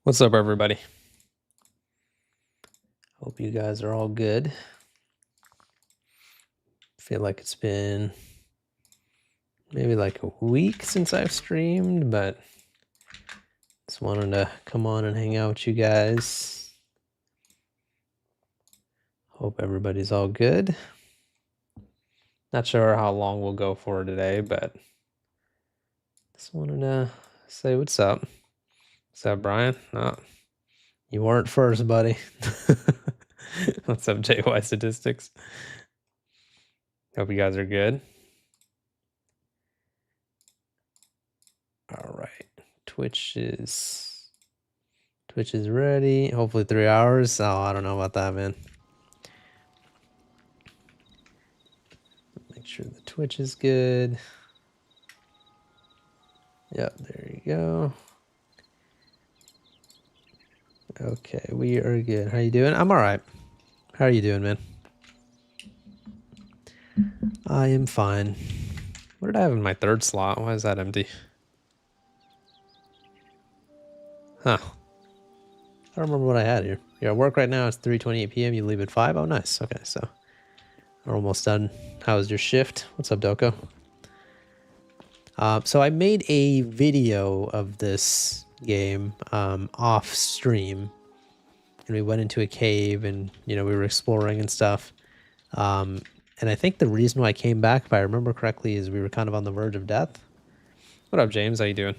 What's up, everybody? Hope you guys are all good. Feel like it's been maybe like a week since I've streamed, but just wanted to come on and hang out with you guys. Hope everybody's all good. Not sure how long we'll go for today, but just wanted to say what's up. What's up, Brian? No, you weren't first, buddy. What's up, JY Statistics? Hope you guys are good. All right, Twitch is ready. Hopefully 3 hours. Oh, I don't know about that, man. Make sure the Twitch is good. Yep, there you go. Okay, we are good. How you doing? I'm all right. How are you doing, man? I am fine. What did I have in my third slot? Why is that empty? Huh. I don't remember what I had here. You're at work right now. It's 3:28 p.m. You leave at 5. Oh, nice. Okay, so we're almost done. How's your shift? What's up, Doko? So I made a video of this game off stream, and we went into a cave, and we were exploring and stuff. And I think the reason why I came back, if I remember correctly, is we were kind of on the verge of death. What up, James? How you doing?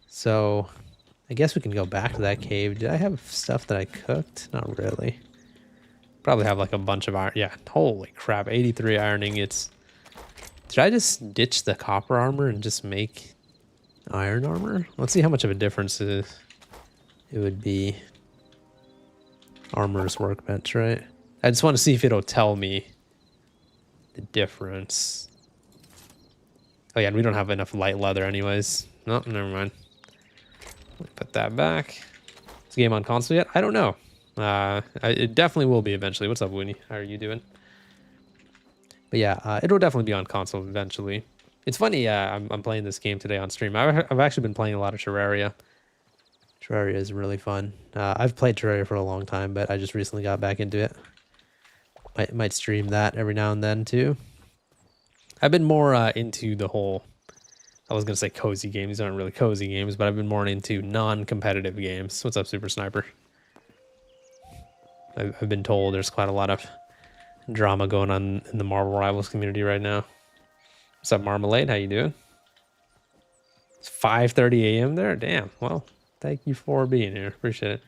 So I guess we can go back to that cave. Did I have stuff that I cooked? Not really. Probably have like a bunch of iron. Yeah, holy crap, 83 iron ingots. Did I just ditch the copper armor and just make iron armor? Let's see how much of a difference it would be. Armor's workbench, right? I just want to see if it'll tell me the difference. Oh yeah, and we don't have enough light leather anyways. No, never mind. Put that back. Is the game on console yet? I don't know. It definitely will be eventually. What's up, Winnie? How are you doing? But yeah, it'll definitely be on console eventually. It's funny, I'm playing this game today on stream. I've actually been playing a lot of Terraria. Terraria is really fun. I've played Terraria for a long time, but I just recently got back into it. Might stream that every now and then too. I've been more into the whole, I was going to say cozy games. These aren't really cozy games, but I've been more into non-competitive games. What's up, Super Sniper? I've been told there's quite a lot of drama going on in the Marvel Rivals community right now. What's up, Marmalade? How you doing? It's 5:30 a.m. there? Damn. Well, thank you for being here. Appreciate it.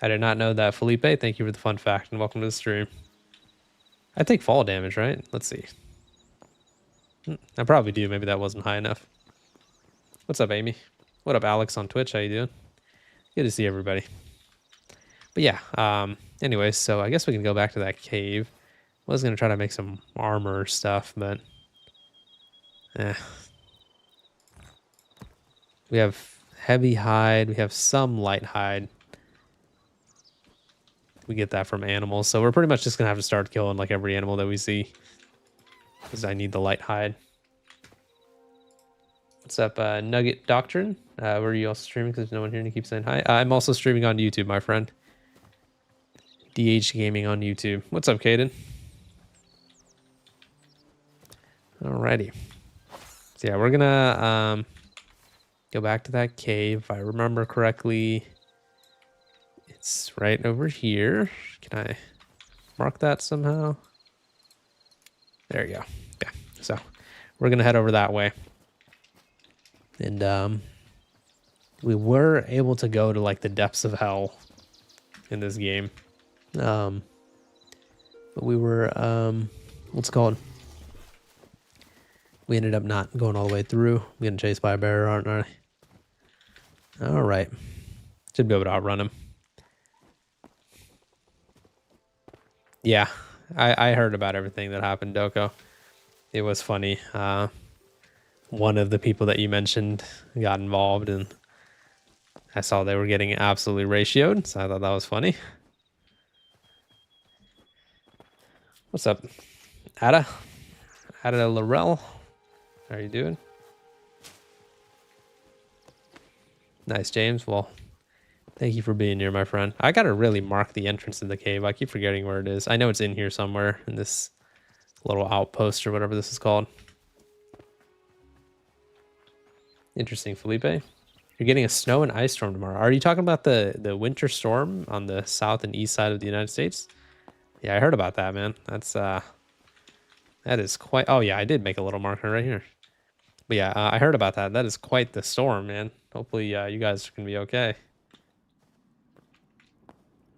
I did not know that, Felipe. Thank you for the fun fact, and welcome to the stream. I take fall damage, right? Let's see. I probably do. Maybe that wasn't high enough. What's up, Amy? What up, Alex on Twitch? How you doing? Good to see everybody. But yeah, anyways, so I guess we can go back to that cave. I was going to try to make some armor stuff, but we have heavy hide. We have some light hide. We get that from animals. So we're pretty much just going to have to start killing like every animal that we see, because I need the light hide. What's up, Nugget Doctrine? Where are you also streaming? Because there's no one here and you keep saying hi. I'm also streaming on YouTube, my friend. DHGaming on YouTube. What's up, Caden? Alrighty. So yeah, we're gonna go back to that cave. If I remember correctly, it's right over here. Can I mark that somehow? There you go. Okay, so we're gonna head over that way. And we were able to go to like the depths of hell in this game. But we were what's it called? We ended up not going all the way through. We're getting chased by a bear, aren't I? All right. Should be able to outrun him. Yeah, I heard about everything that happened, Doko. It was funny. One of the people that you mentioned got involved, and I saw they were getting absolutely ratioed, so I thought that was funny. What's up, Ada? Ada Laurel? How are you doing? Nice, James. Well, thank you for being here, my friend. I gotta really mark the entrance to the cave. I keep forgetting where it is. I know it's in here somewhere in this little outpost or whatever this is called. Interesting, Felipe. You're getting a snow and ice storm tomorrow. Are you talking about the winter storm on the south and east side of the United States? Yeah, I heard about that, man. That is quite... Oh, yeah, I did make a little marker right here. But yeah, I heard about that. That is quite the storm, man. Hopefully you guys can be okay.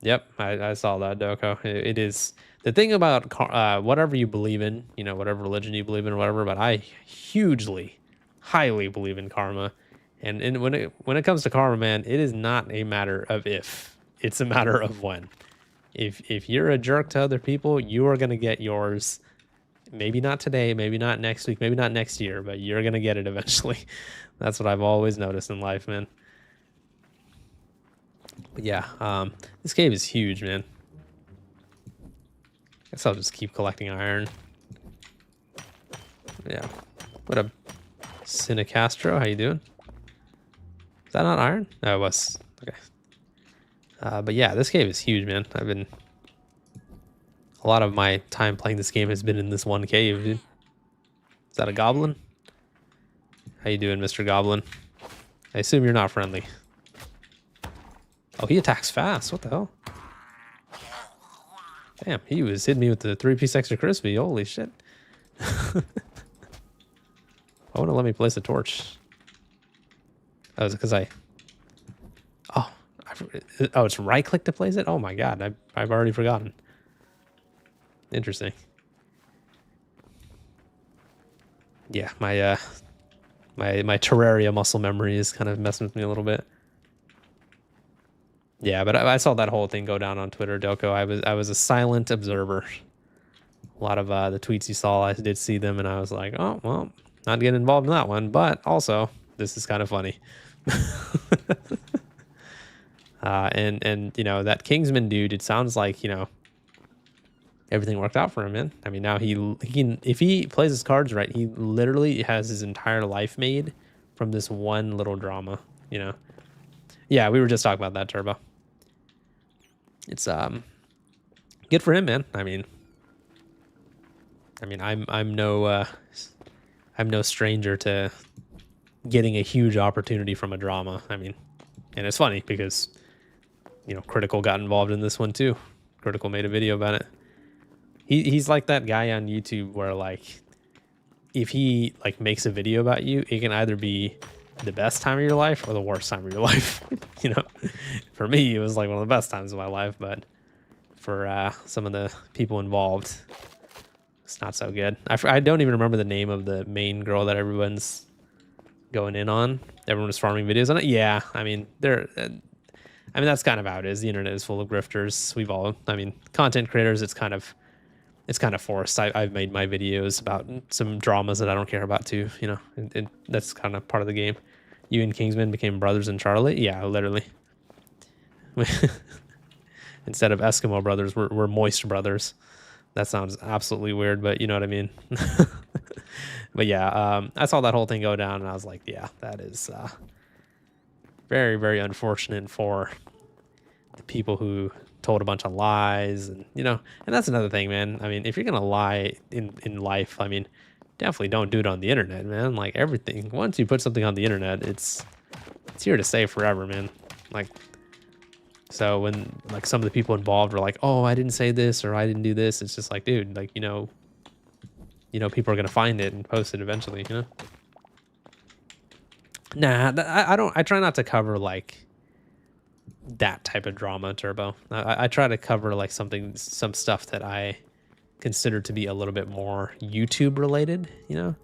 Yep, I saw that, Doko. It is... The thing about whatever you believe in, you know, whatever religion you believe in or whatever, but I highly believe in karma. And when it comes to karma, man, it is not a matter of if. It's a matter of when. If you're a jerk to other people, you are going to get yours. Maybe not today, maybe not next week, maybe not next year, but you're going to get it eventually. That's what I've always noticed in life, man. But yeah, this cave is huge, man. Guess I'll just keep collecting iron. Yeah. What up, Cinecastro? How you doing? Is that not iron? No, it was. Okay. But yeah, this cave is huge, man. A lot of my time playing this game has been in this one cave, dude. Is that a goblin? How you doing, Mr. Goblin? I assume you're not friendly. Oh, he attacks fast. What the hell? Damn, he was hitting me with the 3-piece extra crispy. Holy shit. I want to let me place a torch. Oh, is it because Oh, it's right click to place it? Oh my god, I've already forgotten. Interesting. Yeah, my Terraria muscle memory is kind of messing with me a little bit. Yeah, but I saw that whole thing go down on Twitter, Doko. I was a silent observer. A lot of the tweets you saw, I did see them, and I was like, oh well, not getting involved in that one. But also, this is kind of funny. And you know, that Kingsman dude, it sounds like, you know, everything worked out for him, man. I mean, now he can, if he plays his cards right, he literally has his entire life made from this one little drama, you know. Yeah, we were just talking about that, Turbo. It's good for him, man. I mean I'm no stranger to getting a huge opportunity from a drama. I mean, and it's funny because, you know, Critical got involved in this one too. Critical made a video about it. He's like that guy on YouTube where, like, if he like makes a video about you, it can either be the best time of your life or the worst time of your life. You know, for me, it was like one of the best times of my life, but for some of the people involved, it's not so good. I don't even remember the name of the main girl that everyone's going in on. Everyone was farming videos on it. Yeah, I mean, that's kind of how it is. The internet is full of grifters. I mean, content creators, it's kind of forced. I've made my videos about some dramas that I don't care about too, you know, and that's kind of part of the game. You and Kingsman became brothers in Charlotte? Yeah, literally. Instead of Eskimo brothers, we're moist brothers. That sounds absolutely weird, but you know what I mean? But yeah, I saw that whole thing go down, and I was like, yeah, that is very, very unfortunate for the people who told a bunch of lies, and you know, and that's another thing, man. I mean, if you're gonna lie in life, I mean, definitely don't do it on the internet, man. Like, everything, once you put something on the internet, it's here to stay forever, man. Like, so when like some of the people involved were like, oh, I didn't say this or I didn't do this, it's just like, dude, like, you know, people are gonna find it and post it eventually, you know. Nah, I try not to cover like that type of drama, Turbo. I try to cover like some stuff that I consider to be a little bit more YouTube related, you know.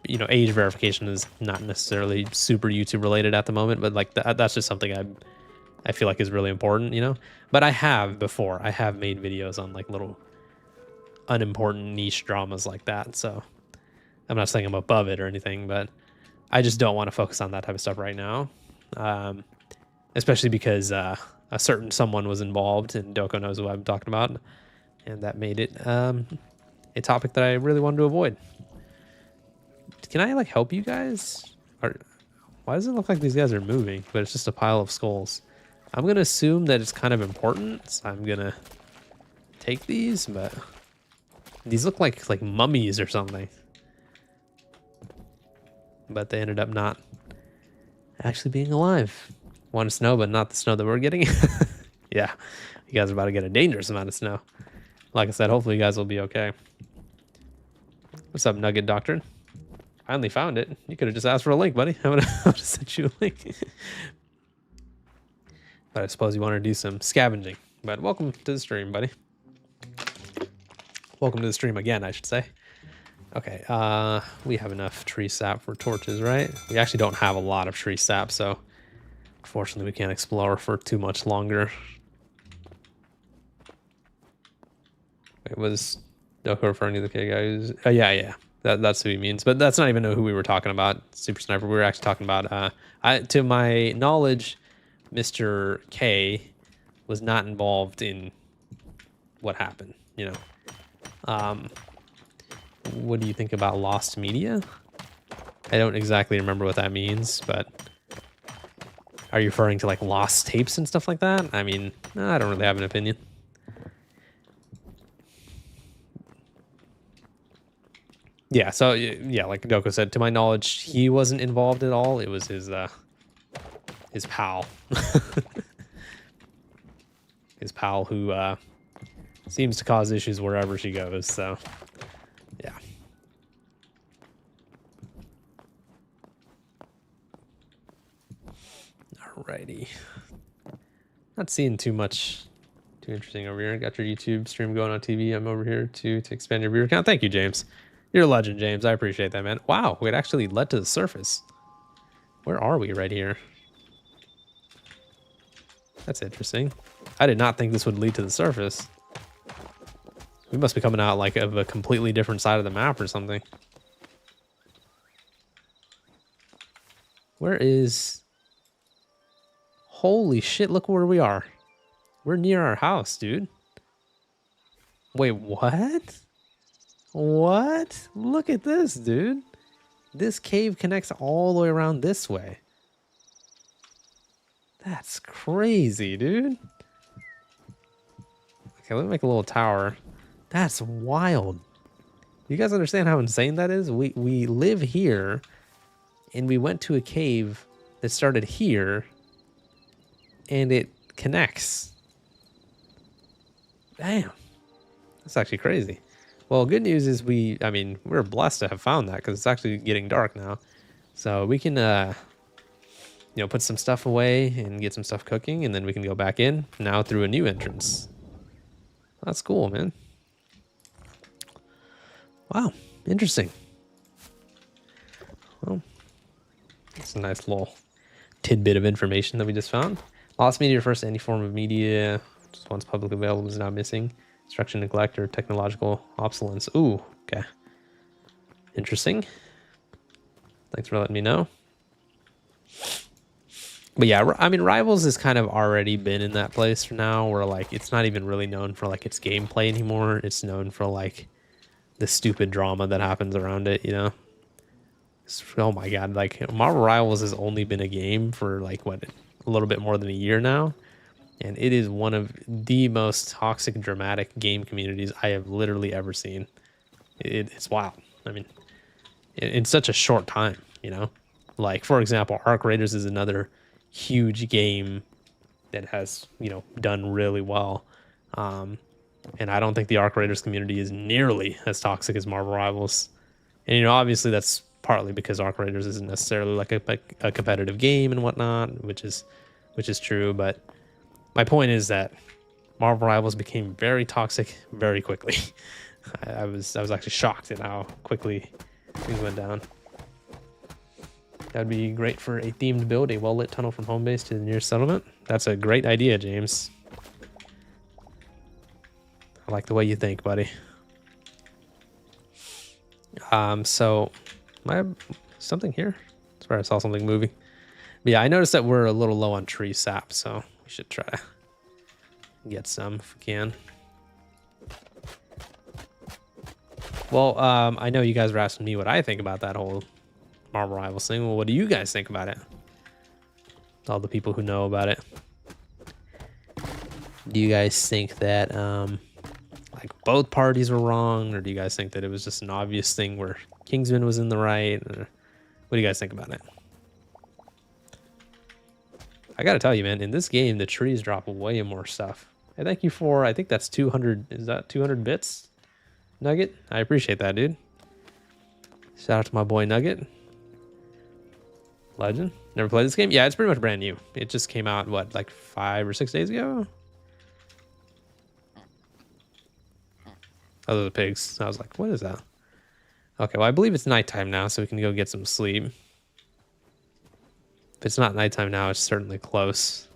You know, age verification is not necessarily super YouTube related at the moment, but like that's just something I feel like is really important, you know. But I have made videos on like little unimportant niche dramas like that, so I'm not saying I'm above it or anything, but I just don't want to focus on that type of stuff right now. Especially because a certain someone was involved, and Doko knows what I'm talking about, and that made it a topic that I really wanted to avoid. Can I like help you guys? Or Why does it look like these guys are moving, but it's just a pile of skulls? I'm going to assume that it's kind of important, so I'm going to take these, but these look like mummies or something. But they ended up not actually being alive. Want snow, but not the snow that we're getting. Yeah, you guys are about to get a dangerous amount of snow. Like I said, hopefully you guys will be okay. What's up, Nugget Doctrine? Finally found it. You could have just asked for a link, buddy. I would have sent you a link. But I suppose you want to do some scavenging. But welcome to the stream, buddy. Welcome to the stream again, I should say. Okay, we have enough tree sap for torches, right? We actually don't have a lot of tree sap, so unfortunately we can't explore for too much longer. Wait, was Doko referring to the K guy who's... Oh, yeah. That's who he means. But that's not even who we were talking about, Super Sniper. We were actually talking about... to my knowledge, Mr. K was not involved in what happened, you know. What do you think about lost media? I don't exactly remember what that means, but are you referring to like lost tapes and stuff like that? I mean, I don't really have an opinion. Yeah, so yeah, like Doko said, to my knowledge, he wasn't involved at all. It was his pal. His pal who seems to cause issues wherever she goes, so yeah. Alrighty. Not seeing too much too interesting over here. Got your YouTube stream going on TV. I'm over here to expand your viewer count. Thank you, James. You're a legend, James. I appreciate that, man. Wow, it actually led to the surface. Where are we right here? That's interesting. I did not think this would lead to the surface. We must be coming out like of a completely different side of the map or something. Where is... Holy shit, look where we are. We're near our house, dude. Wait, what? What? Look at this, dude. This cave connects all the way around this way. That's crazy, dude. Okay, let me make a little tower. That's wild. You guys understand how insane that is? We live here, and we went to a cave that started here, and it connects. Damn. That's actually crazy. Well, good news is we're blessed to have found that because it's actually getting dark now. So we can, you know, put some stuff away and get some stuff cooking, and then we can go back in now through a new entrance. That's cool, man. Wow, interesting. Well, that's a nice little tidbit of information that we just found. Lost media refers to any form of media just once publicly available is now missing. Destruction, neglect, or technological obsolescence. Ooh, okay. Interesting. Thanks for letting me know. But yeah, I mean, Rivals has kind of already been in that place for now where like it's not even really known for like its gameplay anymore. It's known for like the stupid drama that happens around it, you know? Oh my god, like Marvel Rivals has only been a game for like what, a little bit more than a year now. And it is one of the most toxic, dramatic game communities I have literally ever seen. It's wild. I mean, in such a short time, you know? Like, for example, Arc Raiders is another huge game that has, you know, done really well. And I don't think the Arc Raiders community is nearly as toxic as Marvel Rivals. And, you know, obviously that's partly because Arc Raiders isn't necessarily like a competitive game and whatnot, which is true, but... My point is that Marvel Rivals became very toxic very quickly. I was actually shocked at how quickly things went down. That would be great for a themed build, a well-lit tunnel from home base to the nearest settlement. That's a great idea, James. I like the way you think, buddy. So, I have something here? I swear I saw something moving. But yeah, I noticed that we're a little low on tree sap, so we should try to get some if we can. Well, I know you guys were asking me what I think about that whole Marvel Rivals thing. Well, what do you guys think about it? All the people who know about it. Do you guys think that like both parties were wrong, or do you guys think that it was just an obvious thing where Kingsman was in the right? Or what do you guys think about it? I gotta tell you, man, in this game, the trees drop way more stuff. Hey, thank you for, I think that's 200, is that 200 bits? Nugget? I appreciate that, dude. Shout out to my boy Nugget. Legend. Never played this game? Yeah, it's pretty much brand new. It just came out, what, like 5 or 6 days ago? Oh, those are pigs. I was like, what is that? Okay, well, I believe it's nighttime now, so we can go get some sleep. If it's not nighttime now, it's certainly close.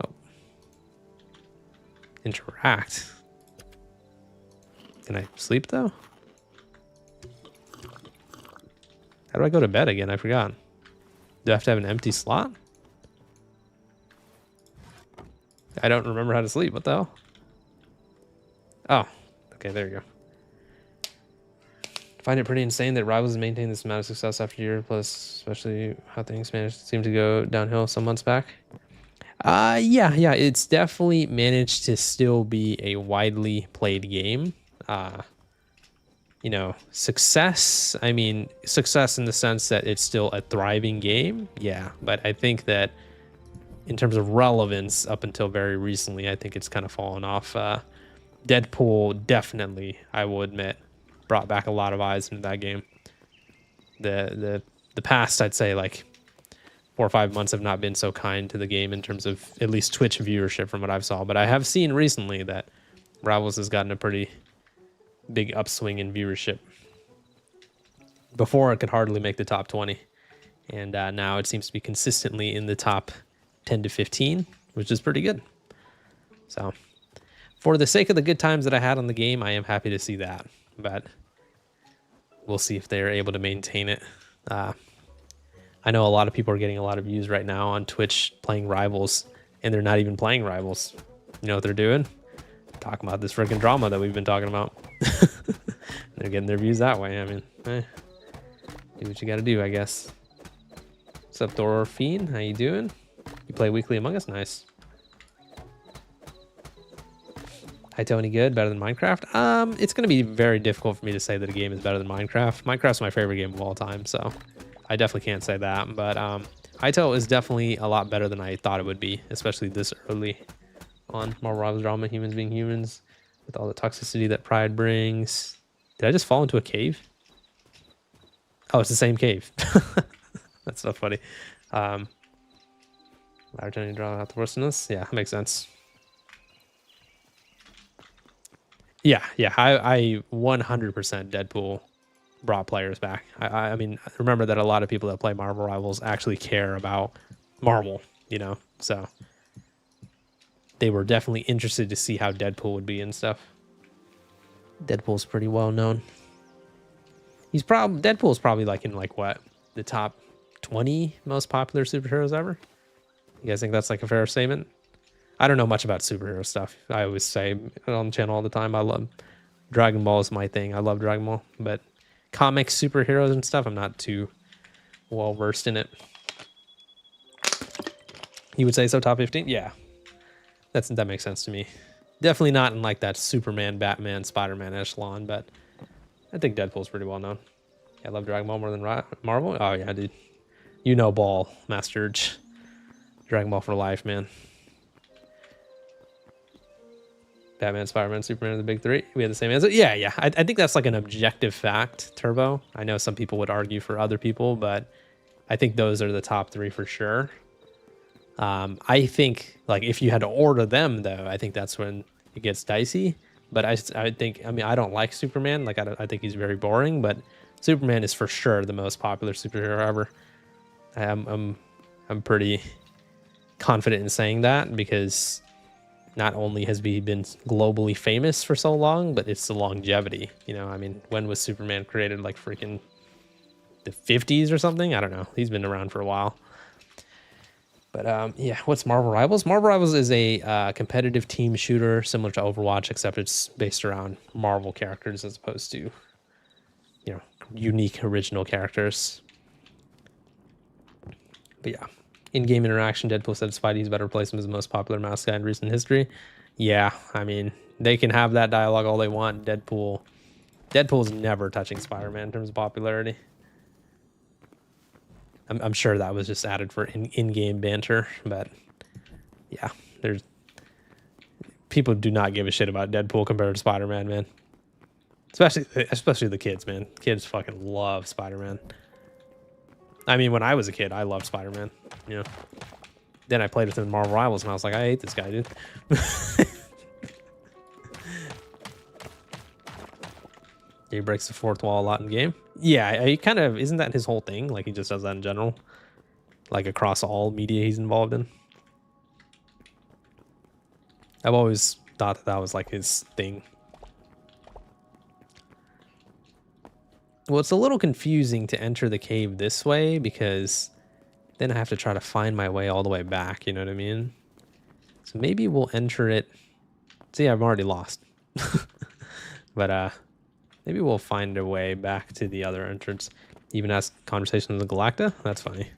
Oh. Interact. Can I sleep, though? How do I go to bed again? I forgot. Do I have to have an empty slot? I don't remember how to sleep. What the hell? Oh, okay, there you go. I find it pretty insane that Rivals has maintained this amount of success after a year, plus especially how things seem to go downhill some months back. Yeah, it's definitely managed to still be a widely played game. You know, success, I mean, success in the sense that it's still a thriving game. Yeah, but I think that in terms of relevance up until very recently, I think it's kind of fallen off. Deadpool definitely, I will admit, brought back a lot of eyes into that game. The past, I'd say, like 4 or 5 months have not been so kind to the game in terms of at least Twitch viewership from what I've saw. But I have seen recently that Rivals has gotten a pretty big upswing in viewership. Before, it could hardly make the top 20. And now it seems to be consistently in the top 10 to 15, which is pretty good. So for the sake of the good times that I had on the game, I am happy to see that. But we'll see if they're able to maintain it. I know a lot of people are getting a lot of views right now on Twitch playing Rivals, and they're not even playing Rivals. You know what they're doing? Talking about this freaking drama that we've been talking about. They're getting their views that way. I mean, do what you gotta do, I guess. What's up, Thorfine? How you doing? You play weekly Among Us? Nice. Hi, Tony. Good? Better than Minecraft? It's gonna be very difficult for me to say that a game is better than Minecraft. Minecraft's my favorite game of all time, so I definitely can't say that. But Hytale is definitely a lot better than I thought it would be, especially this early on Marvel Rivals drama, humans being humans, with all the toxicity that pride brings. Did I just fall into a cave? Oh, it's the same cave. That's so funny. Louder turning draw out the worstness. Yeah, makes sense. Yeah. I 100% Deadpool brought players back. I mean, remember that a lot of people that play Marvel Rivals actually care about Marvel, you know, so they were definitely interested to see how Deadpool would be and stuff. Deadpool's pretty well known. Deadpool's probably like in like what, the top 20 most popular superheroes ever. You guys think that's like a fair statement? I don't know much about superhero stuff. I always say on the channel all the time, I love Dragon Ball is my thing. I love Dragon Ball, but comics, superheroes and stuff, I'm not too well versed in it. You would say so, top 15? Yeah. That makes sense to me. Definitely not in like that Superman, Batman, Spider-Man echelon, but I think Deadpool's pretty well known. Yeah, I love Dragon Ball more than Marvel. Oh yeah, dude. You know Ball, Master. Dragon Ball for life, man. Batman, Spider-Man, Superman are the big three. We had the same answer. Yeah. I think that's like an objective fact, Turbo. I know some people would argue for other people, but I think those are the top 3 for sure. I think like if you had to order them though, I think that's when it gets dicey. But I think, I mean, I don't like Superman. Like I think he's very boring, but Superman is for sure the most popular superhero ever. I'm pretty confident in saying that because not only has he been globally famous for so long, but it's the longevity. You know, I mean, when was Superman created? Like freaking the 50s or something? I don't know. He's been around for a while. But yeah, what's Marvel Rivals? Marvel Rivals is a competitive team shooter similar to Overwatch, except it's based around Marvel characters as opposed to, you know, unique original characters. But yeah, in-game interaction, Deadpool said Spidey's better replacement as the most popular mascot in recent history. Yeah, I mean, they can have that dialogue all they want. Deadpool's never touching Spider-Man in terms of popularity. I'm sure that was just added for in-game banter, but yeah, there's people do not give a shit about Deadpool compared to Spider-Man, man. Especially the kids, man. Kids fucking love Spider-Man. I mean, when I was a kid, I loved Spider-Man. You know. Then I played with him in Marvel Rivals, and I was like, I hate this guy, dude. He breaks the fourth wall a lot in game. Yeah, he kind of isn't that his whole thing? Like he just does that in general, like across all media he's involved in. I've always thought that was like his thing. Well, it's a little confusing to enter the cave this way because then I have to try to find my way all the way back. You know what I mean? So maybe we'll enter it. See, I'm already lost. But maybe we'll find a way back to the other entrance. Even ask conversations with Galacta. That's funny.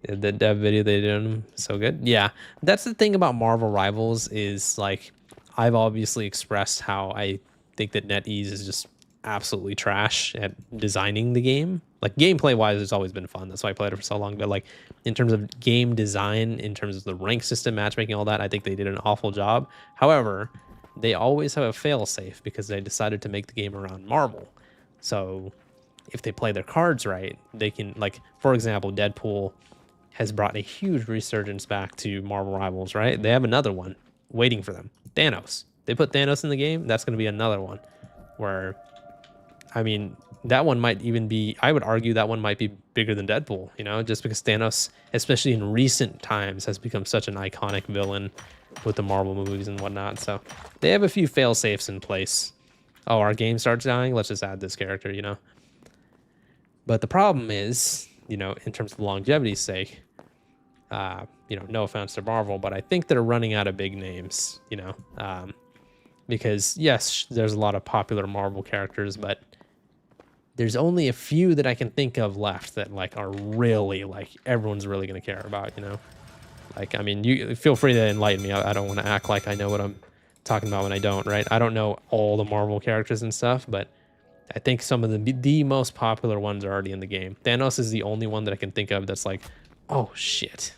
The dev video they did on him, so good. Yeah, that's the thing about Marvel Rivals is like I've obviously expressed how I think that NetEase is just absolutely trash at designing the game. Like gameplay wise, it's always been fun. That's why I played it for so long. But like in terms of game design, in terms of the rank system, matchmaking, all that, I think they did an awful job. However, they always have a fail-safe because they decided to make the game around Marvel. So if they play their cards right, they can, like, for example, Deadpool has brought a huge resurgence back to Marvel Rivals, right? They have another one waiting for them. Thanos. They put Thanos in the game. That's going to be another one where, I mean, that one might even be, I would argue that one might be bigger than Deadpool, you know, just because Thanos, especially in recent times, has become such an iconic villain with the Marvel movies and whatnot. So they have a few fail safes in place. Oh, our game starts dying. Let's just add this character, you know. But the problem is, you know, in terms of longevity's sake, you know, no offense to Marvel, but I think they're running out of big names, you know, because yes, there's a lot of popular Marvel characters, but there's only a few that I can think of left that like are really like everyone's really going to care about, you know. Like, I mean, you feel free to enlighten me. I don't want to act like I know what I'm talking about when I don't, right? I don't know all the Marvel characters and stuff, but I think some of the most popular ones are already in the game. Thanos is the only one that I can think of that's like, oh shit.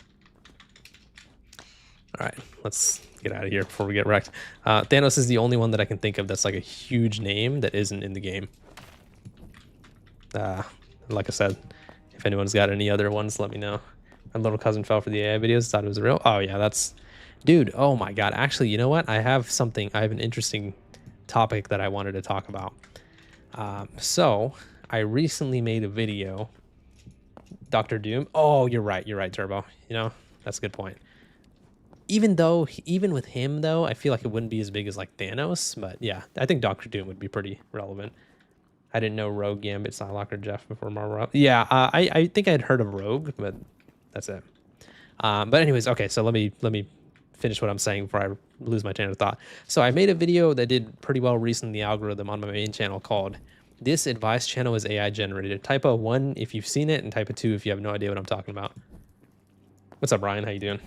All right, let's get out of here before we get wrecked. Thanos is the only one that I can think of that's like a huge name that isn't in the game. Like I said, if anyone's got any other ones, let me know. My little cousin fell for the AI videos, thought it was real. Oh yeah, that's, dude, oh my God. Actually, you know what? I have an interesting topic that I wanted to talk about. So I recently made a video, Dr. Doom. Oh, you're right, Turbo. You know, that's a good point. Even with him though, I feel like it wouldn't be as big as like Thanos, but yeah, I think Dr. Doom would be pretty relevant. I didn't know Rogue, Gambit, Psylocke, or Jeff before Marvel. Yeah, I think I'd heard of Rogue, but that's it. But anyways, okay, so let me finish what I'm saying before I lose my train of thought. So I made a video that did pretty well recently in the algorithm on my main channel called "This Advice Channel is AI Generated." Type a 1 if you've seen it, and type a 2 if you have no idea what I'm talking about. What's up, Ryan? How you doing?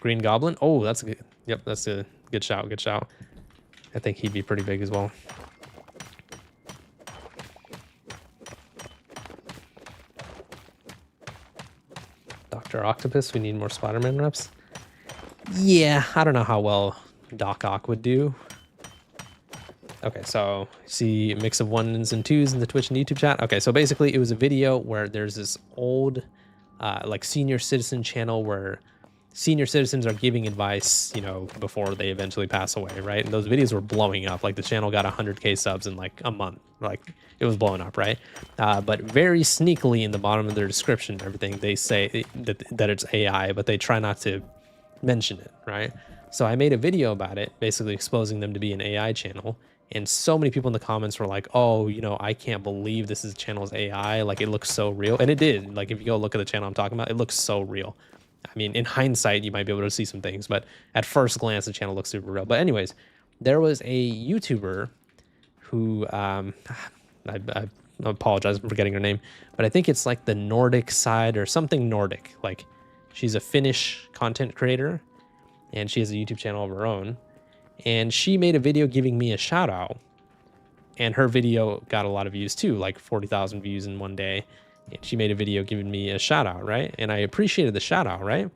Green Goblin? Oh, that's a good. Yep, that's a good shout. Good shout. I think he'd be pretty big as well. Dr. Octopus, we need more Spider-Man reps. Yeah, I don't know how well Doc Ock would do. Okay, so see a mix of 1s and 2s in the Twitch and YouTube chat. Okay, so basically it was a video where there's this old like senior citizen channel where senior citizens are giving advice, you know, before they eventually pass away, right? And those videos were blowing up. Like the channel got 100K subs in like a month. Like it was blowing up, right? But very sneakily in the bottom of their description and everything, they say that it's AI, but they try not to mention it, right? So I made a video about it, basically exposing them to be an AI channel. And so many people in the comments were like, oh, you know, I can't believe this channel's AI. Like it looks so real. And it did. Like if you go look at the channel I'm talking about, it looks so real. I mean, in hindsight, you might be able to see some things, but at first glance, the channel looks super real. But anyways, there was a YouTuber who, I I apologize for forgetting her name, but I think it's like the Nordic side or something Nordic. Like she's a Finnish content creator and she has a YouTube channel of her own. And she made a video giving me a shout out. And her video got a lot of views too, like 40,000 views in one day. And she made a video giving me a shout out, right? And I appreciated the shout out, right?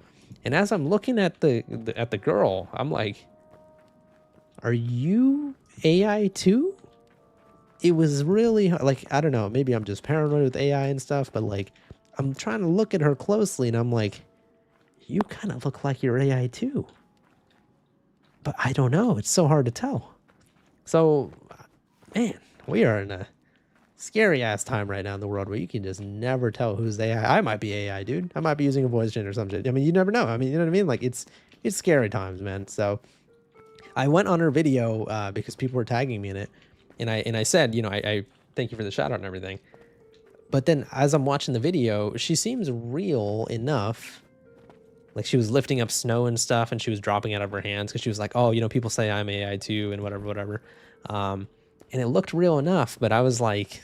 And as I'm looking at the girl, I'm like, are you AI too? It was really like, I don't know, maybe I'm just paranoid with AI and stuff, but like I'm trying to look at her closely and I'm like, you kind of look like you're AI too. But I don't know. It's so hard to tell. So, man, we are in a scary ass time right now in the world where you can just never tell who's AI. I might be AI, dude. I might be using a voice changer or some shit. I mean, you never know. I mean, you know what I mean? Like it's scary times, man. So I went on her video because people were tagging me in it. And I said, you know, I thank you for the shout out and everything. But then as I'm watching the video, she seems real enough. Like she was lifting up snow and stuff and she was dropping out of her hands because she was like, oh, you know, people say I'm AI too and whatever. And it looked real enough, but I was like,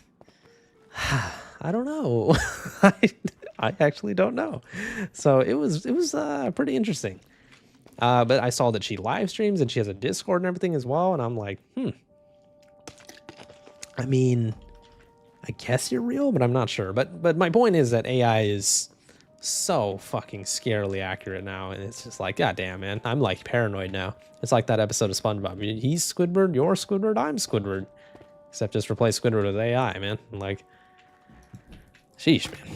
I don't know. I actually don't know. So it was pretty interesting. But I saw that she live streams and she has a Discord and everything as well. And I'm like, I mean, I guess you're real, but I'm not sure. But my point is that AI is so fucking scarily accurate now, and it's just like, god damn, man, I'm like paranoid now. It's like that episode of SpongeBob. He's Squidward, you're Squidward, I'm Squidward, except just replace Squidward with AI, man. Like, sheesh, man.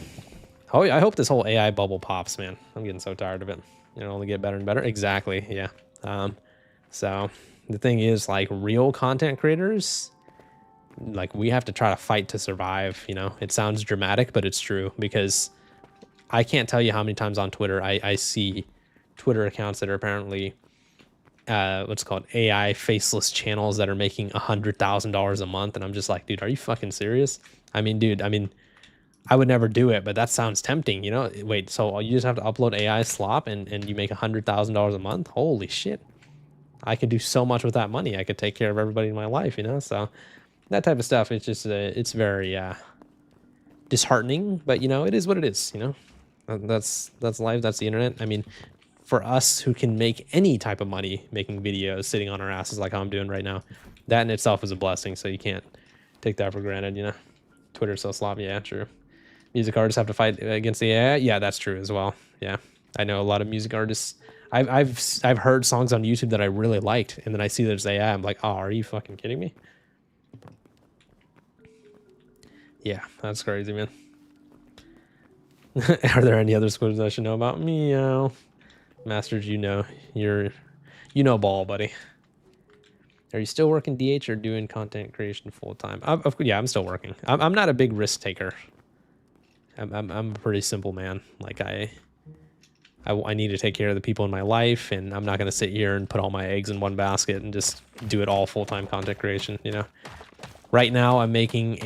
Oh, I hope this whole AI bubble pops, man. I'm getting so tired of it. It'll only get better and better. Exactly, yeah. So the thing is, like, real content creators, like, we have to try to fight to survive. You know, it sounds dramatic, but it's true, because I can't tell you how many times on Twitter I see Twitter accounts that are apparently what's called AI faceless channels that are making $100,000 a month, and I'm just like, dude, are you fucking serious? I mean, dude, I would never do it, but that sounds tempting, you know? Wait, so you just have to upload AI slop and you make $100,000 a month? Holy shit. I could do so much with that money. I could take care of everybody in my life, you know? So that type of stuff, it's just, it's very disheartening, but, you know, it is what it is, you know? That's life. That's the internet. I mean, for us who can make any type of money making videos, sitting on our asses like I'm doing right now, that in itself is a blessing. So you can't take that for granted, you know? Twitter's so sloppy. Yeah, true. Music artists have to fight against the AI. Yeah, that's true as well. Yeah, I know a lot of music artists. I've heard songs on YouTube that I really liked, and then I see there's AI. I'm like, oh, are you fucking kidding me? Yeah, that's crazy, man. Are there any other squids I should know about? Meow. Masters, you know ball, buddy. Are you still working DH or doing content creation full time? Yeah, I'm still working. I'm not a big risk taker. I'm a pretty simple man. Like I need to take care of the people in my life, and I'm not gonna sit here and put all my eggs in one basket and just do it all full-time content creation. You know, right now I'm making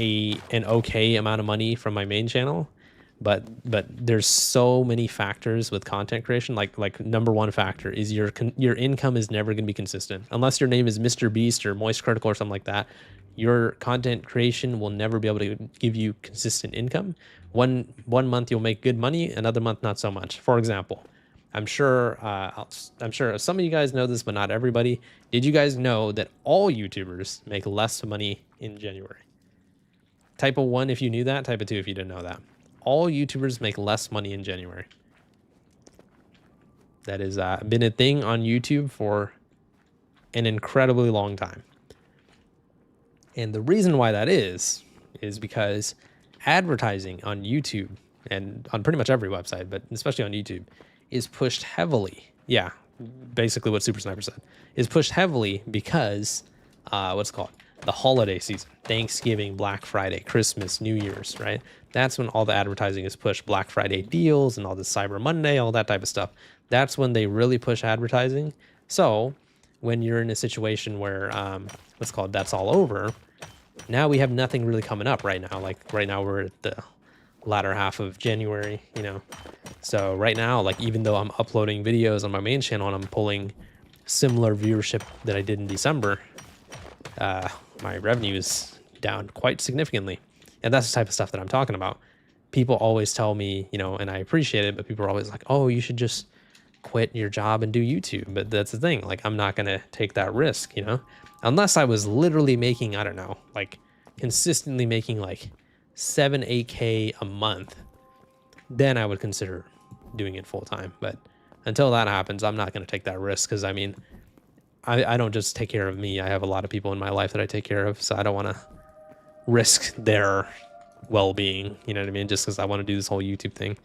an okay amount of money from my main channel. But there's so many factors with content creation. Like number one factor is your income is never going to be consistent unless your name is Mr. Beast or Moist Critical or something like that. Your content creation will never be able to give you consistent income. One month you'll make good money, another month not so much. For example, I'm sure some of you guys know this, but not everybody. Did you guys know that all YouTubers make less money in January? Type of 1 if you knew that. Type of 2 if you didn't know that. All YouTubers make less money in January. That has been a thing on YouTube for an incredibly long time. And the reason why that is because advertising on YouTube and on pretty much every website, but especially on YouTube, is pushed heavily. Yeah, basically what Super Sniper said. Is pushed heavily because, what's it called? The holiday season, Thanksgiving, Black Friday, Christmas, New Year's, right? That's when all the advertising is pushed. Black Friday deals and all this Cyber Monday, all that type of stuff. That's when they really push advertising. So when you're in a situation where, what's called, that's all over, now we have nothing really coming up right now. Like right now we're at the latter half of January, you know? So right now, like even though I'm uploading videos on my main channel and I'm pulling similar viewership that I did in December, my revenue is down quite significantly. And that's the type of stuff that I'm talking about. People always tell me, you know, and I appreciate it, but people are always like, oh, you should just quit your job and do YouTube. But that's the thing. Like, I'm not going to take that risk, you know, unless I was literally making, I don't know, like consistently making like 7-8K a month, then I would consider doing it full time. But until that happens, I'm not going to take that risk. Cause I mean, I don't just take care of me. I have a lot of people in my life that I take care of. So I don't want to risk their well-being, you know what I mean? Just because I want to do this whole YouTube thing.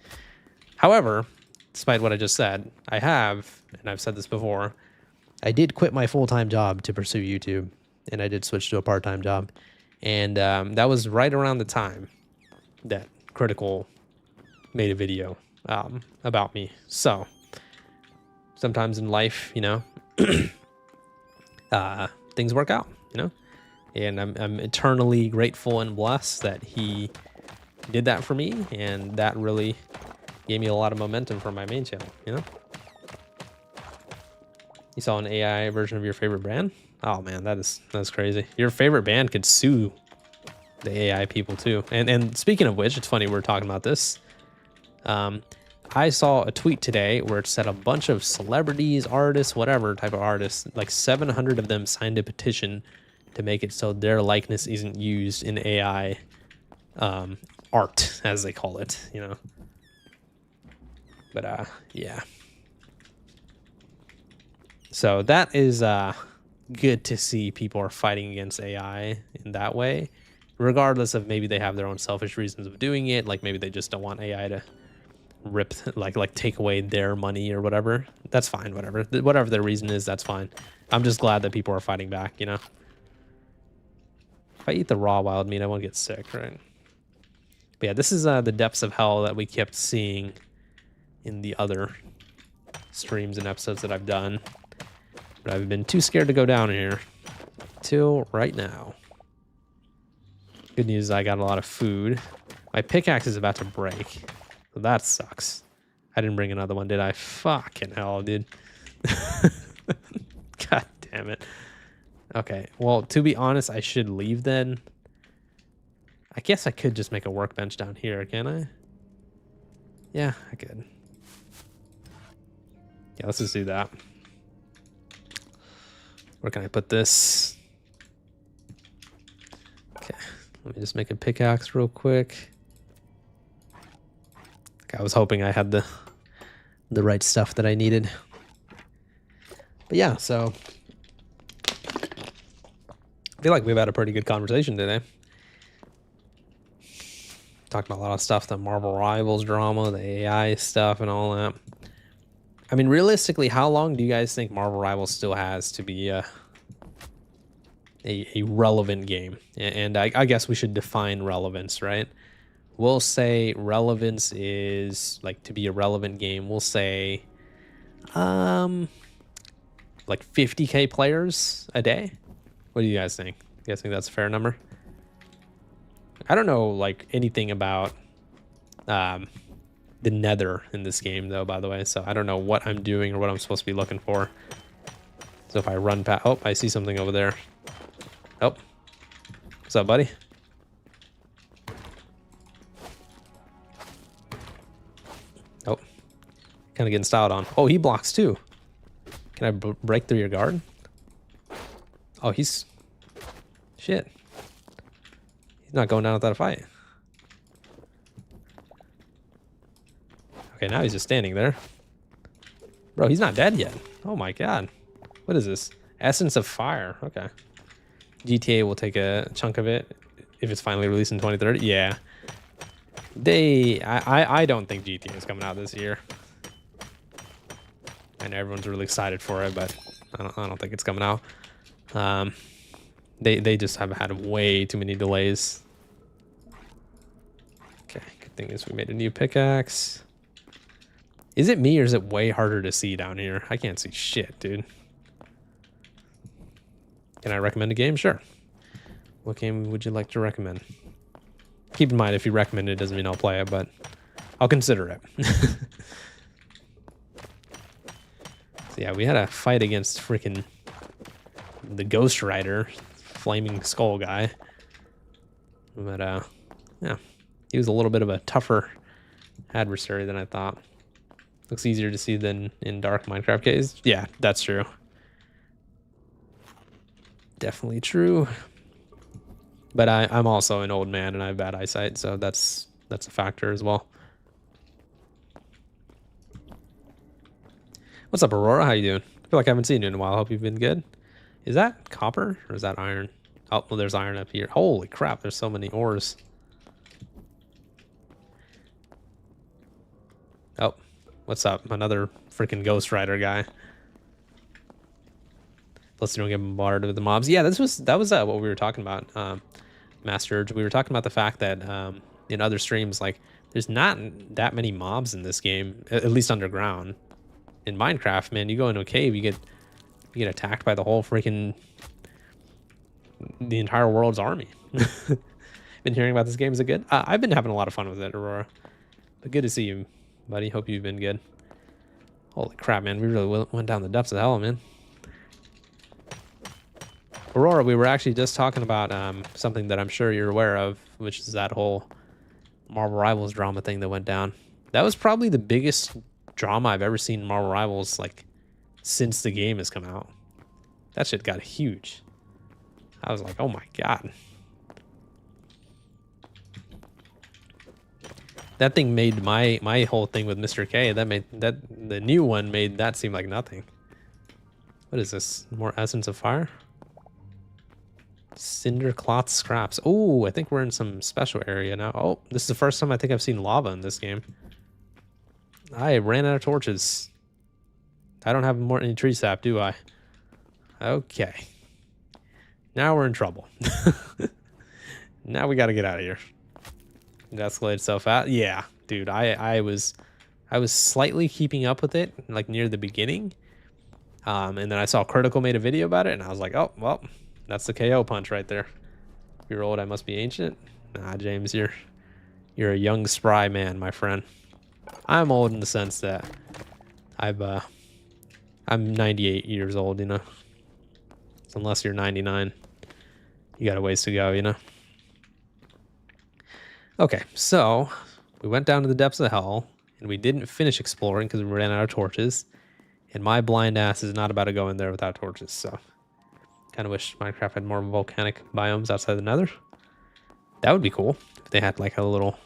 However, despite what I just said, I have, and I've said this before, I did quit my full-time job to pursue YouTube, and I did switch to a part-time job. And that was right around the time that Critical made a video about me. So sometimes in life, you know, things work out, you know, and I'm eternally grateful and blessed that he did that for me, and that really gave me a lot of momentum for my main channel, you know. You saw an AI version of your favorite band? Oh man, that's crazy. Your favorite band could sue the AI people too. And speaking of which, it's funny we're talking about this. I saw a tweet today where it said a bunch of celebrities, artists, whatever type of artists, like 700 of them signed a petition to make it so their likeness isn't used in AI art, as they call it, you know. But yeah. So that is good to see people are fighting against AI in that way, regardless of maybe they have their own selfish reasons of doing it, like maybe they just don't want AI to rip, like take away their money or whatever. That's fine, whatever their reason is, that's fine. I'm just glad that people are fighting back, you know. If I eat the raw wild meat, I won't get sick, right? But yeah, this is the depths of hell that we kept seeing in the other streams and episodes that I've done, but I've been too scared to go down here till right now. Good news is I got a lot of food. My pickaxe is about to break, so that sucks. I didn't bring another one, did I? Fucking hell, dude. God damn it. Okay, well, to be honest, I should leave then. I guess I could just make a workbench down here, can I? Yeah, I could. Yeah, let's just do that. Where can I put this? Okay, let me just make a pickaxe real quick. Okay, I was hoping I had the right stuff that I needed. But yeah, so I feel like we've had a pretty good conversation today. Talked about a lot of stuff, the Marvel Rivals drama, the AI stuff, and all that. I mean, realistically, how long do you guys think Marvel Rivals still has to be a relevant game? And I guess we should define relevance, right? We'll say relevance is, like, to be a relevant game, we'll say like 50K players a day. What do you guys think? You guys think that's a fair number? I don't know, like, anything about the nether in this game, though, by the way. So I don't know what I'm doing or what I'm supposed to be looking for. So if I run past... Oh, I see something over there. Oh. What's up, buddy? Oh. Kind of getting styled on. Oh, he blocks, too. Can I break through your guard? Oh, he's... Shit. He's not going down without a fight. Okay, now he's just standing there. Bro, he's not dead yet. Oh my god. What is this? Essence of Fire. Okay. GTA will take a chunk of it if it's finally released in 2030. Yeah. I don't think GTA is coming out this year. I know everyone's really excited for it, but I don't think it's coming out. They just have had way too many delays. Okay, good thing is we made a new pickaxe. Is it me or is it way harder to see down here? I can't see shit, dude. Can I recommend a game? Sure. What game would you like to recommend? Keep in mind, if you recommend it, doesn't mean I'll play it, but I'll consider it. So yeah, we had a fight against freaking the Ghost Rider, Flaming Skull guy. But Yeah, he was a little bit of a tougher adversary than I thought. Looks easier to see than in dark Minecraft caves. Yeah, that's true. Definitely true. But I'm also an old man and I have bad eyesight, so that's a factor as well. What's up, Aurora? How you doing? I feel like I haven't seen you in a while. Hope you've been good. Is that copper or is that iron? Oh, well, there's iron up here. Holy crap, there's so many ores. Oh, what's up? Another freaking Ghost Rider guy. Plus, you don't get bombarded with the mobs. Yeah, that was what we were talking about, Master Urge. We were talking about the fact that in other streams, like, there's not that many mobs in this game, at least underground. In Minecraft, man, you go into a cave, you get attacked by the whole freaking the entire world's army. Been hearing about this game. Is it good? I've been having a lot of fun with it, Aurora. But good to see you, buddy. Hope you've been good. Holy crap, man. We really went down the depths of hell, man. Aurora, we were actually just talking about something that I'm sure you're aware of, which is that whole Marvel Rivals drama thing that went down. That was probably the biggest drama I've ever seen in Marvel Rivals, like, since the game has come out. That shit got huge. I was like, oh my god. That thing made my whole thing with Mr. K, the new one made that seem like nothing. What is this? More Essence of Fire? Cinder Cloth Scraps. Oh, I think we're in some special area now. Oh, this is the first time I think I've seen lava in this game. I ran out of torches. I don't have any tree sap, do I? Okay. Now we're in trouble. Now we got to get out of here. It escalated so fast. Yeah, dude, I was slightly keeping up with it, like near the beginning. And then I saw Critical made a video about it, and I was like, oh, well, that's the KO punch right there. If you're old, I must be ancient. Nah, James, you're a young, spry man, my friend. I'm old in the sense that I'm 98 years old, you know. So unless you're 99, you got a ways to go, you know. Okay, so we went down to the depths of hell, and we didn't finish exploring because we ran out of torches. And my blind ass is not about to go in there without torches, so kind of wish Minecraft had more volcanic biomes outside the Nether. That would be cool if they had like a little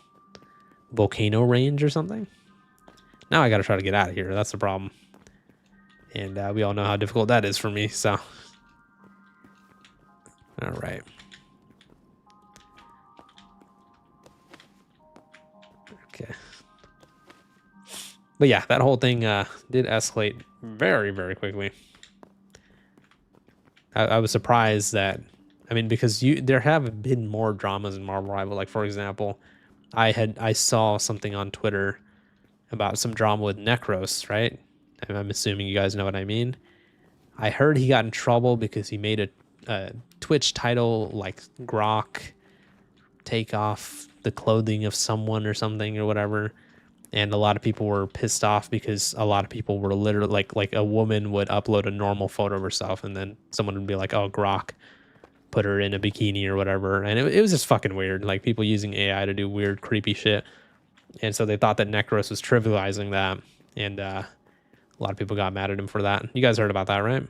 volcano range or something. Now I got to try to get out of here. That's the problem. And we all know how difficult that is for me, so. All right. Okay. But yeah, that whole thing did escalate very, very quickly. I was surprised that, I mean, because there have been more dramas in Marvel Rival. Like, for example, I saw something on Twitter about some drama with Necros, right? I'm assuming you guys know what I mean. I heard he got in trouble because he made a Twitch title like Grok take off the clothing of someone or something or whatever. And a lot of people were pissed off because a lot of people were literally like a woman would upload a normal photo of herself and then someone would be like, oh, Grok put her in a bikini or whatever. And it was just fucking weird. Like people using AI to do weird, creepy shit. And so they thought that Necros was trivializing that. And a lot of people got mad at him for that. You guys heard about that, right?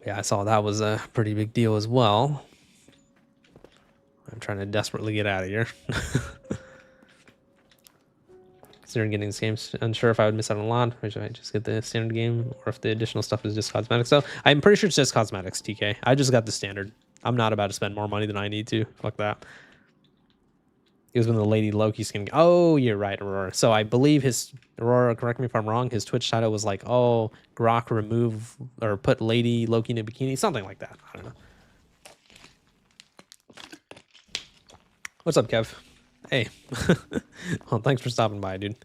Yeah, I saw that was a pretty big deal as well. I'm trying to desperately get out of here. Considering getting this game, unsure if I would miss out on a lot. Or should I just get the standard game, or if the additional stuff is just cosmetics? So I'm pretty sure it's just cosmetics, TK. I just got the standard. I'm not about to spend more money than I need to. Fuck that. It was when the Lady Loki skin. Oh, you're right, Aurora. So I believe Aurora, correct me if I'm wrong, his Twitch title was like, oh, Grok remove or put Lady Loki in a bikini, something like that. I don't know. What's up, Kev? Hey. Well, thanks for stopping by, dude.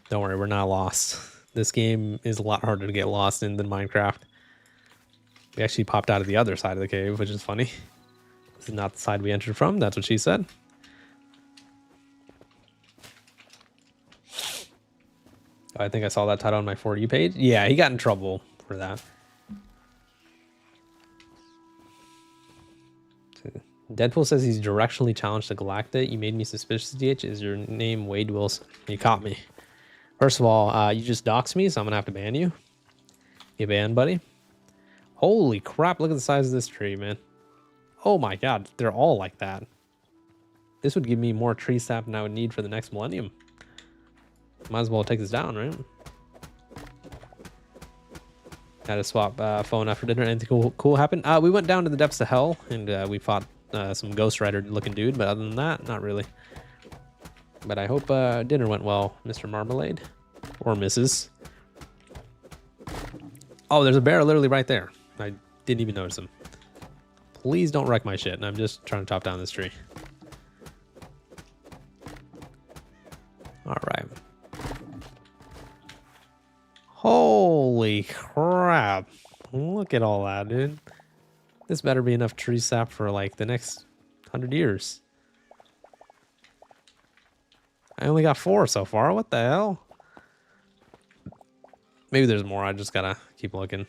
Don't worry, we're not lost. This game is a lot harder to get lost in than Minecraft. We actually popped out of the other side of the cave, which is funny. This is not the side we entered from. That's what she said. I think I saw that title on my For You page. Yeah, he got in trouble for that. Deadpool says he's directionally challenged to Galacta. You made me suspicious, DH. Is your name Wade Wilson? You caught me. First of all, you just doxed me, so I'm gonna have to ban you. You banned, buddy. Holy crap, look at the size of this tree, man. Oh my god, they're all like that. This would give me more tree sap than I would need for the next millennium. Might as well take this down, right? Had to swap phone after dinner. Anything cool happened? We went down to the depths of hell, and we fought some Ghost Rider looking dude, but other than that, not really. But I hope dinner went well, Mr. Marmalade. Or Mrs. Oh, there's a bear literally right there. I didn't even notice him. Please don't wreck my shit. And I'm just trying to chop down this tree. All right. Holy crap. Look at all that, dude. This better be enough tree sap for like the next 100 years. I only got 4 so far. What the hell? Maybe there's more. I just gotta keep looking.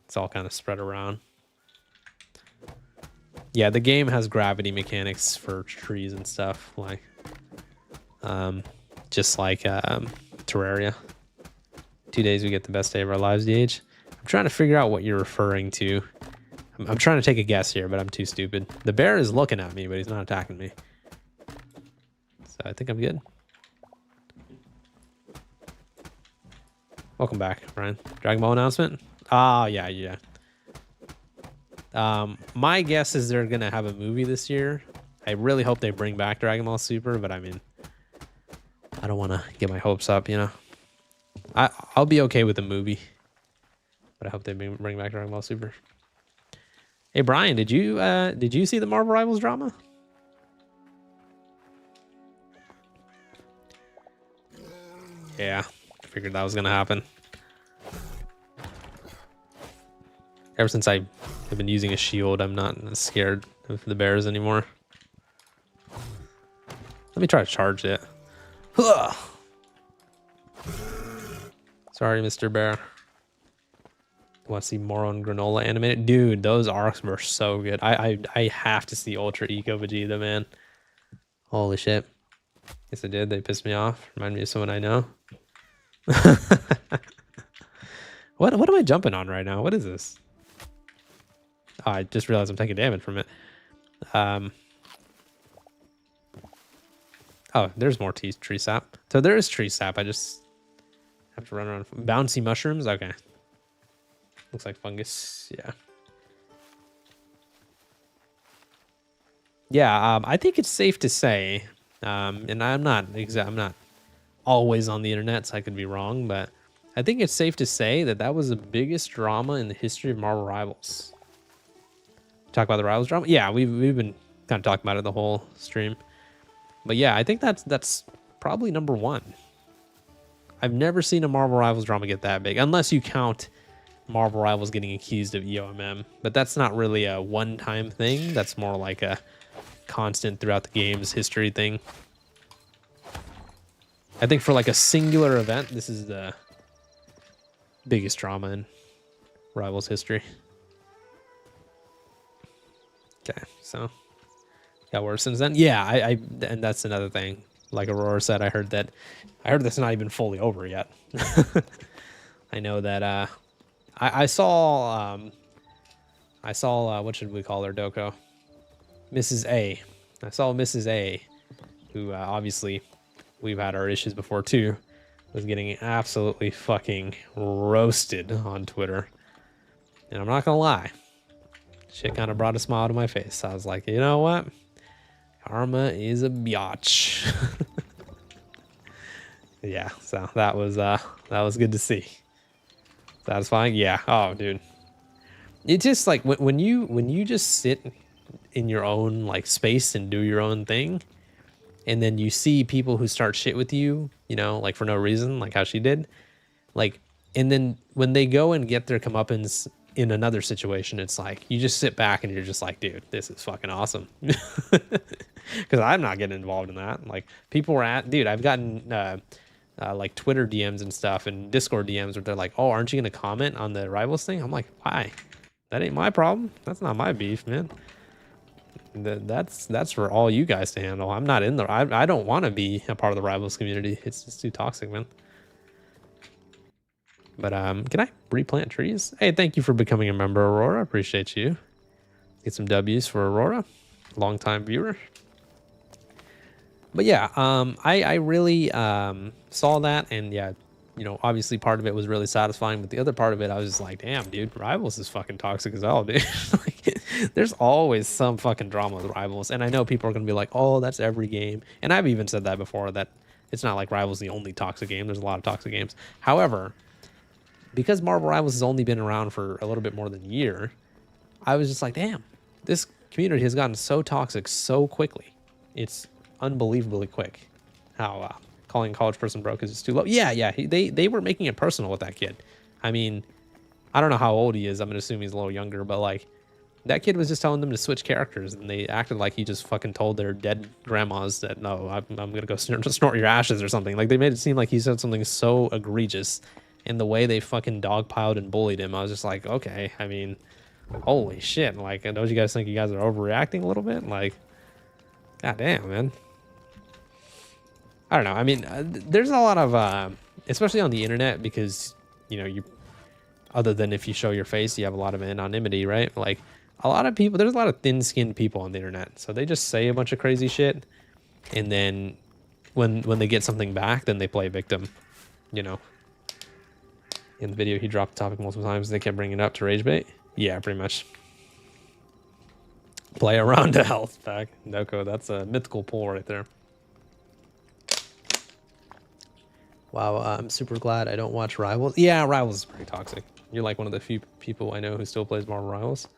It's all kind of spread around. Yeah, the game has gravity mechanics for trees and stuff, like just like Terraria. 2 days we get the best day of our lives, DH. I'm trying to figure out what you're referring to. I'm trying to take a guess here, but I'm too stupid. The bear is looking at me, but he's not attacking me. So I think I'm good. Welcome back, Ryan. Dragon Ball announcement? Ah, yeah. My guess is they're gonna have a movie this year. I really hope they bring back Dragon Ball Super, but I mean, I don't want to get my hopes up, you know. I'll be okay with the movie, but I hope they bring back Dragon Ball Super. Hey Brian, did you see the Marvel Rivals drama? Yeah, figured that was gonna happen. Ever since I've been using a shield, I'm not scared of the bears anymore. Let me try to charge it. Sorry, Mr. Bear. Want to see more on Granola animated? Dude, those arcs were so good. I have to see Ultra Eco Vegeta, man. Holy shit. Yes, I did. They pissed me off. Remind me of someone I know. What am I jumping on right now? What is this? Oh, I just realized I'm taking damage from it. Oh, there's more tree sap. So there is tree sap. I just have to run around. Bouncy mushrooms? Okay. Looks like fungus. Yeah. Yeah, I think it's safe to say, and I'm not always on the internet, so I could be wrong, but I think it's safe to say that that was the biggest drama in the history of Marvel Rivals. Talk about the Rivals drama? Yeah, we've been kind of talking about it the whole stream. But yeah, I think that's probably number 1. I've never seen a Marvel Rivals drama get that big, unless you count Marvel Rivals getting accused of EOMM. But that's not really a one-time thing. That's more like a constant throughout the game's history thing. I think for like a singular event, this is the biggest drama in Rivals history. Okay, so got worse since then. Yeah, and that's another thing. Like Aurora said, I heard that's not even fully over yet. I know that I saw what should we call her, Doko? Mrs. A. I saw Mrs. A, who obviously we've had our issues before too, was getting absolutely fucking roasted on Twitter. And I'm not gonna lie, shit kind of brought a smile to my face. I was like, you know what? Karma is a biatch. Yeah, so that was good to see. Satisfying? Yeah. Oh, dude. It's just like when you just sit in your own like space and do your own thing, and then you see people who start shit with you, you know, like for no reason, like how she did, like, and then when they go and get their comeuppance in another situation, it's like you just sit back and you're just like, dude, this is fucking awesome. Because I'm not getting involved in that. Like people were dude, I've gotten like Twitter DMs and stuff and Discord DMs where they're like, oh, aren't you gonna comment on the Rivals thing? I'm like, why? That ain't my problem. That's not my beef, man. That's for all you guys to handle. I'm not in there. I don't want to be a part of the rivals community. It's just too toxic, man. But can I replant trees? Hey, thank you for becoming a member, Aurora. Appreciate you. Get some W's for Aurora, longtime viewer. But yeah, I really saw that, and yeah, you know, obviously part of it was really satisfying, but the other part of it, I was just like, damn, dude, Rivals is fucking toxic as hell, dude. Like, there's always some fucking drama with Rivals, and I know people are gonna be like, oh, that's every game, and I've even said that before, that it's not like Rivals the only toxic game. There's a lot of toxic games. However, because Marvel Rivals has only been around for a little bit more than a year, I was just like, damn, this community has gotten so toxic so quickly. It's unbelievably quick how calling a college person broke is just too low. Yeah, they were making it personal with that kid. I mean, I don't know how old he is. I'm gonna assume he's a little younger, but like, that kid was just telling them to switch characters, and they acted like he just fucking told their dead grandmas that, no, I'm gonna go snort your ashes or something. Like, they made it seem like he said something so egregious, and the way they fucking dogpiled and bullied him, I was just like, okay, I mean, holy shit. Like, don't you guys think you guys are overreacting a little bit? Like, goddamn, man. I don't know. I mean, there's a lot of, especially on the internet, because, you know, other than if you show your face, you have a lot of anonymity, right? Like, a lot of people, there's a lot of thin-skinned people on the internet. So they just say a bunch of crazy shit, and then when they get something back, then they play victim, you know. In the video, he dropped the topic multiple times. They kept bringing it up to rage bait. Yeah, pretty much. Play around a health pack. Noko, that's a mythical pull right there. Wow, I'm super glad I don't watch Rivals. Yeah, Rivals is pretty toxic. You're like one of the few people I know who still plays Marvel Rivals.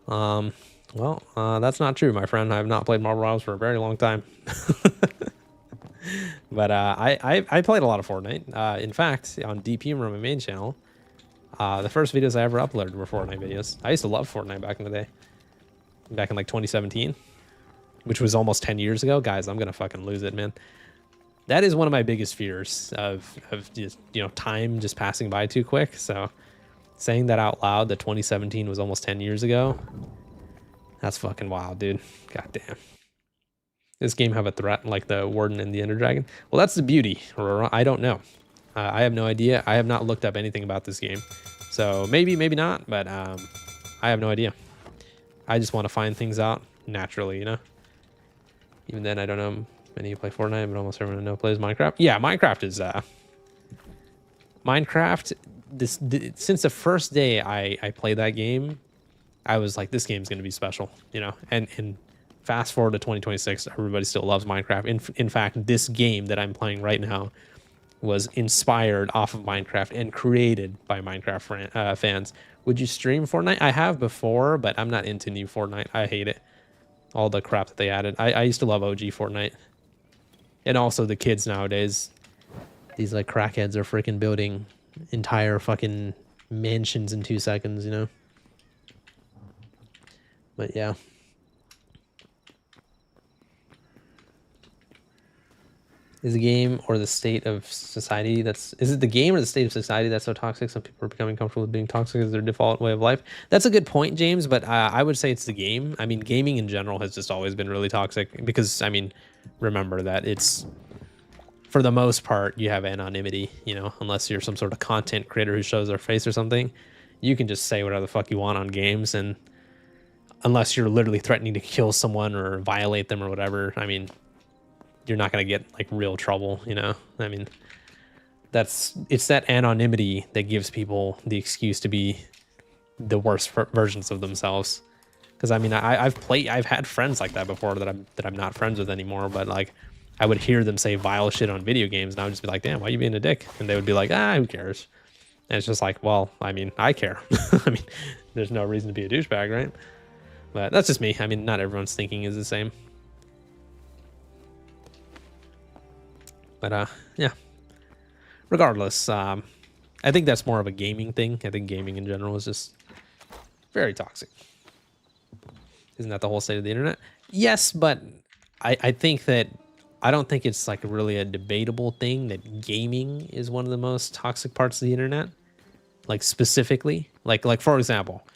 Well, that's not true, my friend. I have not played Marvel Rivals for a very long time. But I played a lot of Fortnite. In fact, on DP on my main channel, the first videos I ever uploaded were Fortnite videos. I used to love Fortnite back in the day. Back in like 2017, which was almost 10 years ago. Guys, I'm gonna fucking lose it, man. That is one of my biggest fears of just, you know, time just passing by too quick. So saying that out loud, that 2017 was almost 10 years ago, that's fucking wild, dude. God damn. This game have a threat like the Warden and the Ender Dragon? Well, that's the beauty, Aurora. I don't know. I have no idea. I have not looked up anything about this game. So maybe, maybe not, but I have no idea. I just want to find things out naturally, you know? Even then, I don't know many who play Fortnite, but almost everyone I know plays Minecraft. Yeah, Minecraft is... Minecraft, since the first day I played that game, I was like, this game's going to be special, you know? And fast forward to 2026, everybody still loves Minecraft. In fact, this game that I'm playing right now was inspired off of Minecraft and created by Minecraft fans. Would you stream Fortnite? I have before, but I'm not into new Fortnite. I hate it. All the crap that they added. I used to love OG Fortnite. And also the kids nowadays. These like crackheads are freaking building entire fucking mansions in 2 seconds, you know? But yeah. Is the game or the state of society is it the game or the state of society that's so toxic? Some people are becoming comfortable with being toxic as their default way of life. That's a good point, James, but I would say it's the game. I mean, gaming in general has just always been really toxic because, I mean, remember that it's, for the most part, you have anonymity, you know, unless you're some sort of content creator who shows their face or something. You can just say whatever the fuck you want on games, and unless you're literally threatening to kill someone or violate them or whatever, I mean, you're not going to get like real trouble, you know? I mean, it's that anonymity that gives people the excuse to be the worst versions of themselves. Because I mean, I've had friends like that before that I'm not friends with anymore, but like I would hear them say vile shit on video games, and I would just be like, damn, why are you being a dick? And they would be like, who cares? And it's just like, well, I mean, I care. I mean, there's no reason to be a douchebag, right? But that's just me. I mean, not everyone's thinking is the same. But yeah, regardless, I think that's more of a gaming thing. I think gaming in general is just very toxic. Isn't that the whole state of the internet? Yes, but I think that I don't think it's like really a debatable thing that gaming is one of the most toxic parts of the internet. Like specifically, like for example,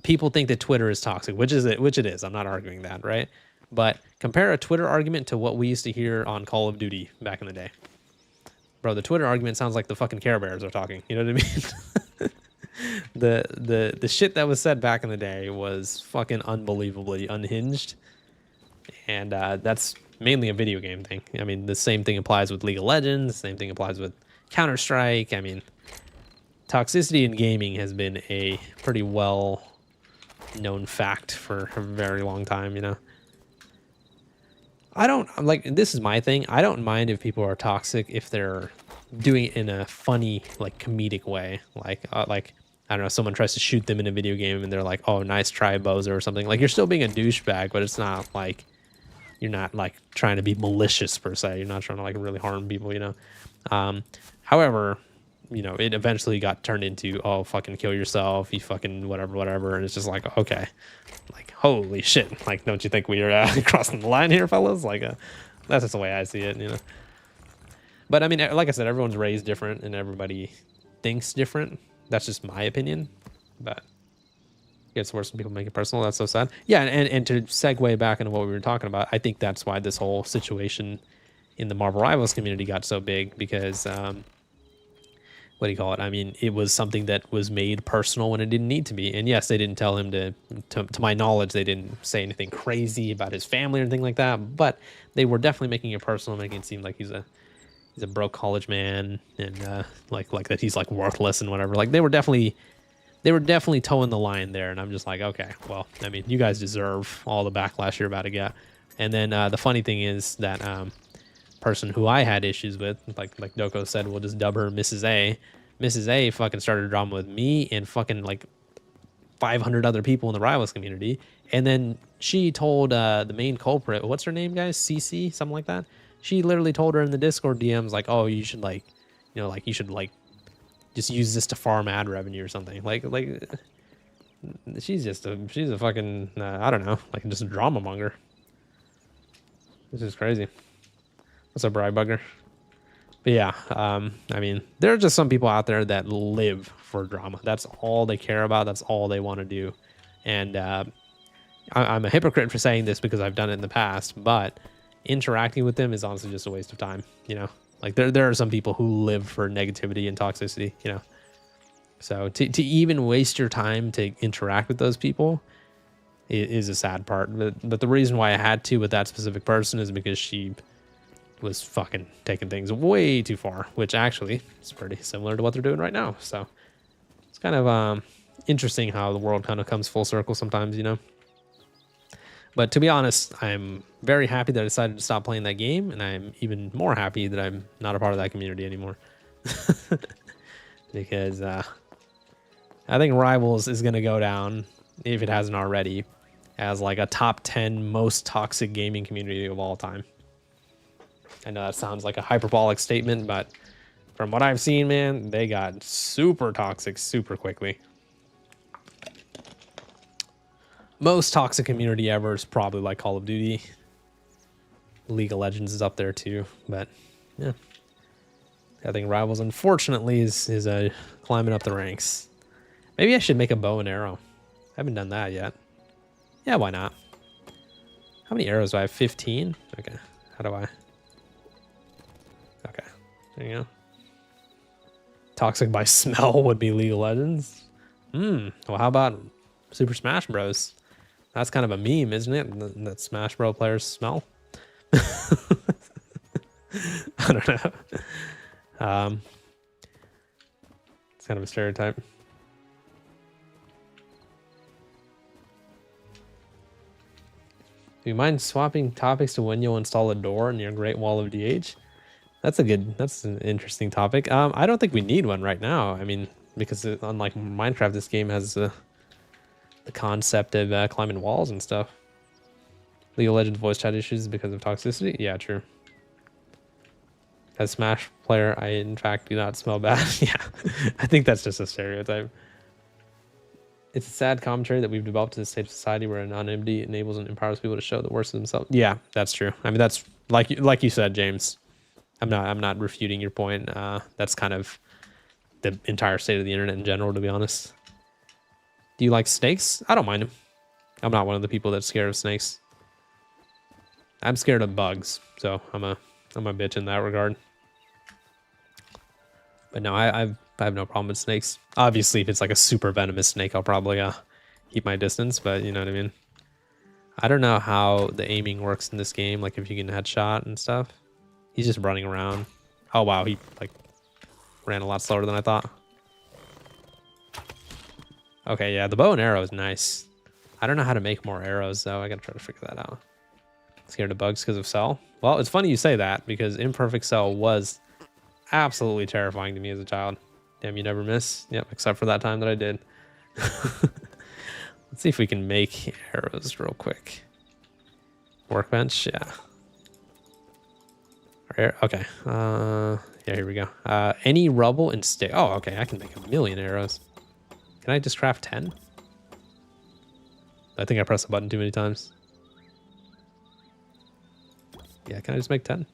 people think that Twitter is toxic, which it is. I'm not arguing that, right? But compare a Twitter argument to what we used to hear on Call of Duty back in the day. Bro, the Twitter argument sounds like the fucking Care Bears are talking. You know what I mean? the shit that was said back in the day was fucking unbelievably unhinged. And that's mainly a video game thing. I mean, the same thing applies with League of Legends. The same thing applies with Counter-Strike. I mean, toxicity in gaming has been a pretty well known fact for a very long time, you know. I don't like, this is my thing. I don't mind if people are toxic if they're doing it in a funny, like comedic way. Like I don't know, someone tries to shoot them in a video game and they're like, "Oh, nice try, bozo," or something. Like, you're still being a douchebag, but it's not like you're not like trying to be malicious per se. You're not trying to like really harm people, you know. However, you know, it eventually got turned into, "Oh, fucking kill yourself, you fucking whatever," and it's just like, okay, like, holy shit, like, don't you think we are crossing the line here, fellas? Like, that's just the way I see it, you know. But I mean, like I said, everyone's raised different and everybody thinks different. That's just my opinion. But it gets worse when people make it personal. That's so sad. Yeah, and to segue back into what we were talking about, I think that's why this whole situation in the Marvel Rivals community got so big, because what do you call it? I mean, it was something that was made personal when it didn't need to be. And yes, they didn't tell him to my knowledge, they didn't say anything crazy about his family or anything like that, but they were definitely making it personal, making it seem like he's a broke college man, and like that he's like worthless and whatever. Like, they were definitely towing the line there. And I'm just like, okay, well, I mean, you guys deserve all the backlash you're about to get. And then the funny thing is that person who I had issues with, like Doko said, we'll just dub her Mrs. A. Mrs. A fucking started drama with me and fucking like 500 other people in the Rivals community. And then she told the main culprit, what's her name, guys? CC, something like that. She literally told her in the Discord DMs, like, "Oh, you should like, you know, like you should like just use this to farm ad revenue or something." Like she's a fucking I don't know, like just a drama monger. This is crazy. What's up, Bri Bugger? But yeah, I mean, there are just some people out there that live for drama. That's all they care about. That's all they want to do. And I'm a hypocrite for saying this because I've done it in the past, but interacting with them is honestly just a waste of time, you know. Like, there are some people who live for negativity and toxicity, you know. So to even waste your time to interact with those people is a sad part. But the reason why I had to with that specific person is because she was fucking taking things way too far, which actually is pretty similar to what they're doing right now. So it's kind of interesting how the world kind of comes full circle sometimes, you know. But to be honest, I'm very happy that I decided to stop playing that game, and I'm even more happy that I'm not a part of that community anymore. Because I think Rivals is going to go down, if it hasn't already, as like a top 10 most toxic gaming community of all time. I know that sounds like a hyperbolic statement, but from what I've seen, man, they got super toxic super quickly. Most toxic community ever is probably like Call of Duty. League of Legends is up there too, but yeah, I think Rivals unfortunately is climbing up the ranks. Maybe I should make a bow and arrow. I haven't done that yet. Yeah, why not? How many arrows do I have? 15? Okay, how do I? Okay, there you go. Toxic by smell would be League of Legends. Well, how about Super Smash Bros? That's kind of a meme, isn't it? That Smash Bros players smell. I don't know. It's kind of a stereotype. Do you mind swapping topics to when you'll install a door in your Great Wall of DH? That's an interesting topic. I don't think we need one right now. I mean, because unlike Minecraft, this game has the concept of climbing walls and stuff. League of Legends voice chat issues because of toxicity. Yeah, true. As Smash player, I in fact do not smell bad. Yeah, I think that's just a stereotype. It's a sad commentary that we've developed in this state of society where anonymity enables and empowers people to show the worst of themselves. Yeah, that's true. I mean, that's like you said, James. I'm not refuting your point. That's kind of the entire state of the internet in general, to be honest. Do you like snakes? I don't mind them. I'm not one of the people that's scared of snakes. I'm scared of bugs, so I'm a bitch in that regard. But no, I have no problem with snakes. Obviously, if it's like a super venomous snake, I'll probably keep my distance. But you know what I mean. I don't know how the aiming works in this game. Like if you can headshot and stuff. He's just running around. Oh wow, he like ran a lot slower than I thought. Okay, yeah, the bow and arrow is nice. I don't know how to make more arrows though. I gotta try to figure that out. Scared of bugs because of Cell? Well, it's funny you say that because Imperfect Cell was absolutely terrifying to me as a child. Damn, you never miss. Yep, except for that time that I did. Let's see if we can make arrows real quick. Workbench, yeah. Okay. Yeah, here we go. Any rubble and stick. Oh, okay. I can make a million arrows. Can I just craft 10? I think I pressed the button too many times. Yeah, can I just make 10?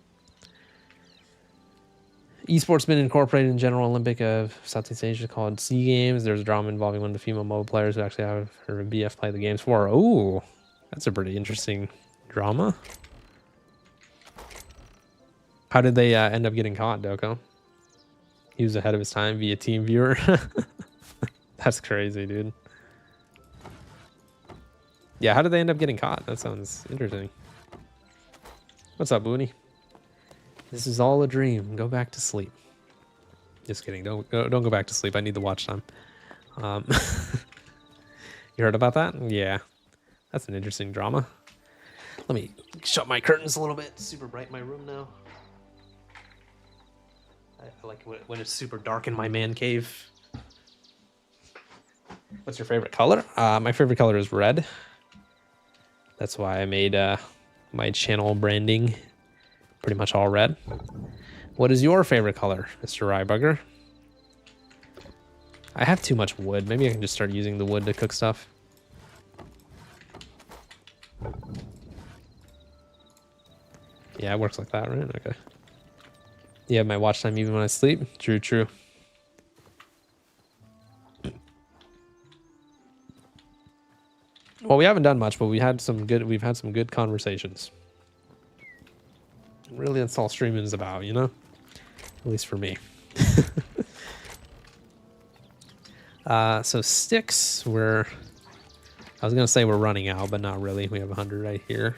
Esports been incorporated in General Olympic of Southeast Asia called DHGaming. There's a drama involving one of the female mobile players who actually have her BF play the games for her. Ooh, that's a pretty interesting drama. How did they end up getting caught, Doko? He was ahead of his time via team viewer. That's crazy, dude. Yeah, how did they end up getting caught? That sounds interesting. What's up, Booney? This is all a dream. Go back to sleep. Just kidding. Don't go back to sleep. I need the watch time. You heard about that? Yeah. That's an interesting drama. Let me shut my curtains a little bit. It's super bright in my room now. I like when it's super dark in my man cave. What's your favorite color? My favorite color is red. That's why I made my channel branding pretty much all red. What is your favorite color, Mr. Rybugger? I have too much wood. Maybe I can just start using the wood to cook stuff. Yeah, it works like that, right? Okay. You have my watch time even when I sleep? True, true. Well, we haven't done much, but we've had some good conversations. Really, that's all streaming is about, you know? At least for me. So sticks, I was gonna say we're running out, but not really. We have 100 right here.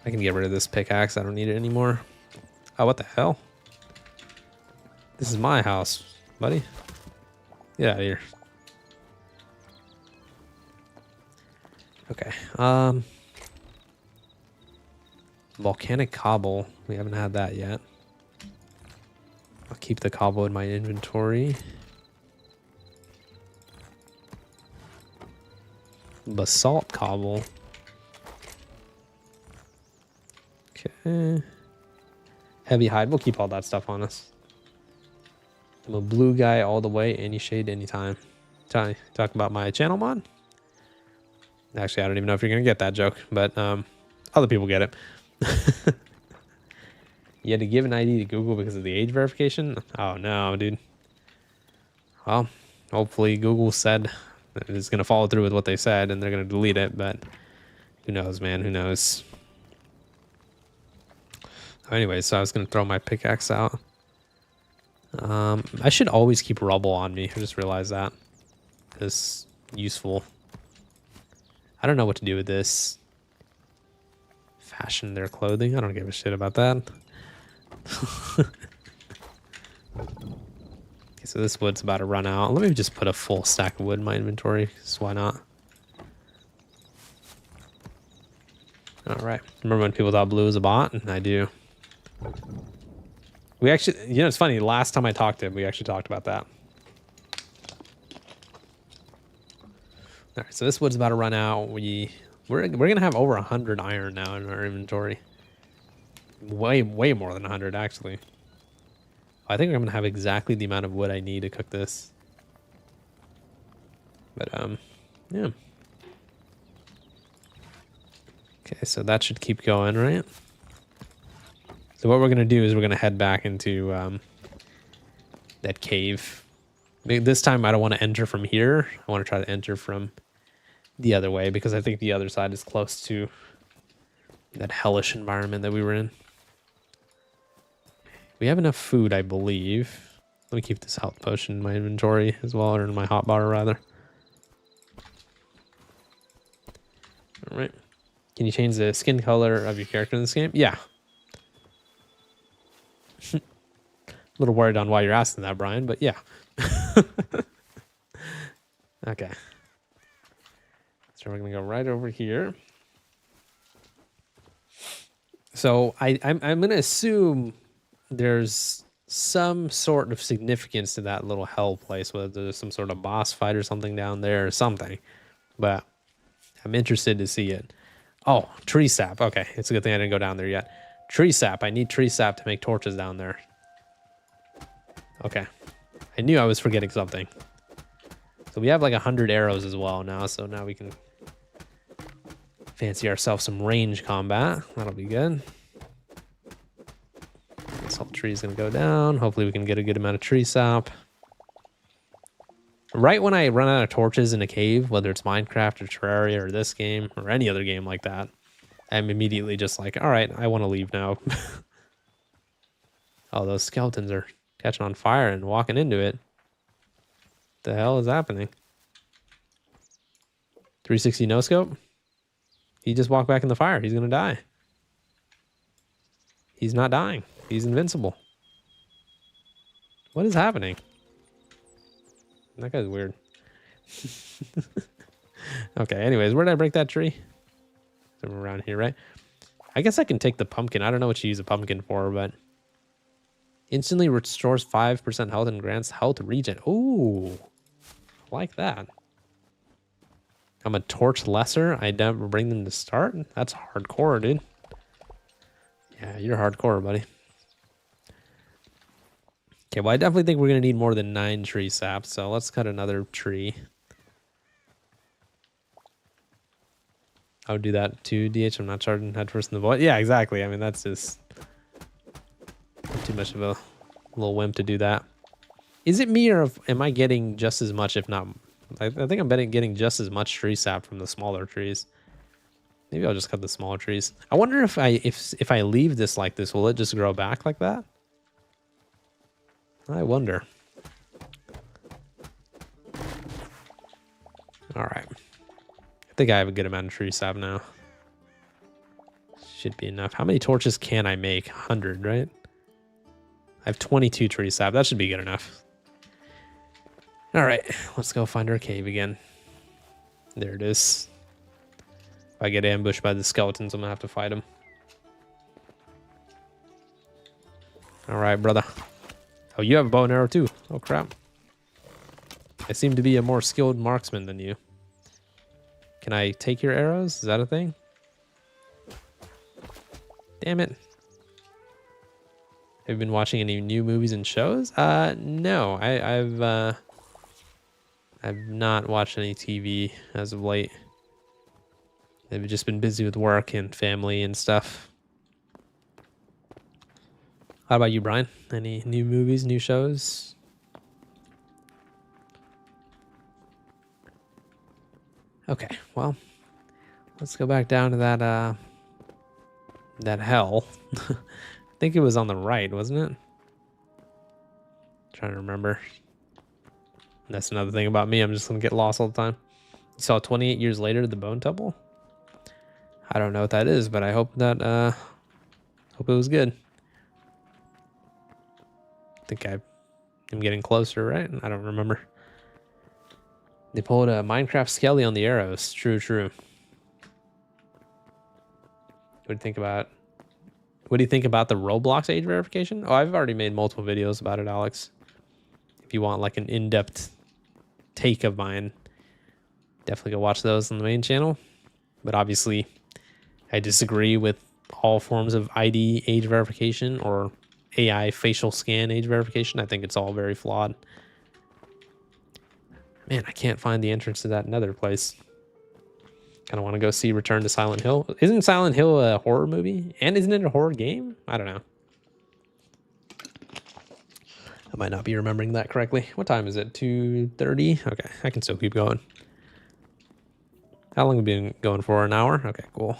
I can get rid of this pickaxe. I don't need it anymore. Oh, what the hell? This is my house, buddy. Get out of here. Okay. Volcanic cobble. We haven't had that yet. I'll keep the cobble in my inventory. Basalt cobble. Okay. Heavy hide. We'll keep all that stuff on us. I'm a blue guy all the way. Any shade, anytime. Talk about my channel mod. Actually, I don't even know if you're gonna get that joke, but other people get it. You had to give an ID to Google because of the age verification? Oh no, dude. Well, hopefully Google said that it's gonna follow through with what they said and they're gonna delete it, but who knows, man? Who knows? Anyway, so I was gonna throw my pickaxe out. I should always keep rubble on me. I just realized that. It's useful. I don't know what to do with this. Fashion their clothing. I don't give a shit about that. Okay, so this wood's about to run out. Let me just put a full stack of wood in my inventory. So why not? All right. Remember when people thought blue was a bot? And I do. We actually, you know, it's funny. Last time I talked to him, we actually talked about that. All right, so this wood's about to run out. We're gonna have over 100 iron now in our inventory. Way more than 100 actually. I think I'm gonna have exactly the amount of wood I need to cook this. But yeah. Okay, so that should keep going, right? So what we're gonna do is we're gonna head back into that cave Maybe this time I don't want to enter from here. I want to try to enter from the other way because I think the other side is close to that hellish environment that we were in. We have enough food, I believe. Let me keep this health potion in my inventory as well, or in my hotbar rather. All right. Can you change the skin color of your character in this game? Yeah. A little worried on why you're asking that, Brian, but yeah. Okay. So we're gonna go right over here. So I'm gonna assume there's some sort of significance to that little hell place, whether there's some sort of boss fight or something down there or something. But I'm interested to see it. Oh, tree sap. Okay, it's a good thing I didn't go down there yet. Tree sap. I need tree sap to make torches down there. Okay. I knew I was forgetting something. So we have like 100 arrows as well now, so now we can fancy ourselves some range combat. That'll be good. This whole tree is going to go down. Hopefully we can get a good amount of tree sap. Right when I run out of torches in a cave, whether it's Minecraft or Terraria or this game or any other game like that, I'm immediately just like, all right, I want to leave now. Oh, those skeletons are catching on fire and walking into it. What the hell is happening? 360 no scope? He just walked back in the fire. He's going to die. He's not dying. He's invincible. What is happening? That guy's weird. Okay, anyways, where did I break that tree? Somewhere around here, right? I guess I can take the pumpkin. I don't know what you use a pumpkin for, but instantly restores 5% health and grants health regen. Ooh, I like that. I'm a torch lesser. I never bring them to start. That's hardcore, dude. Yeah, you're hardcore, buddy. Okay, well, I definitely think we're going to need more than 9 tree saps, so let's cut another tree. I would do that too, DH. I'm not charging head first in the void. Yeah, exactly. I mean, that's just too much of a little wimp to do that. Is it me, or am I getting just as much, if not... I think I'm getting just as much tree sap from the smaller trees. Maybe I'll just cut the smaller trees. I wonder if I leave this like this, will it just grow back like that? I wonder. All right. I think I have a good amount of tree sap now. Should be enough. How many torches can I make? 100, right? I have 22 tree sap. That should be good enough. All right, let's go find our cave again. There it is. If I get ambushed by the skeletons, I'm gonna have to fight them. All right, brother. Oh, you have a bow and arrow too. Oh, crap. I seem to be a more skilled marksman than you. Can I take your arrows? Is that a thing? Damn it. Have you been watching any new movies and shows? No. I've not watched any TV as of late. I've just been busy with work and family and stuff. How about you, Brian? Any new movies, new shows? Okay, well, let's go back down to that hell. I think it was on the right, wasn't it? Trying to remember. That's another thing about me. I'm just gonna get lost all the time. You saw 28 years later the Bone Temple? I don't know what that is, but I hope that hope it was good. I think I am getting closer, right? I don't remember. They pulled a Minecraft Skelly on the arrows. True, true. What do you think about the Roblox age verification? Oh, I've already made multiple videos about it, Alex. If you want like an in-depth take of mine, definitely go watch those on the main channel. But obviously, I disagree with all forms of ID age verification or AI facial scan age verification. I think it's all very flawed. Man, I can't find the entrance to that nether place. Kind of want to go see Return to Silent Hill. Isn't Silent Hill a horror movie? And isn't it a horror game? I don't know. I might not be remembering that correctly. What time is it? 2:30? Okay, I can still keep going. How long have we been going for? An hour? Okay, cool.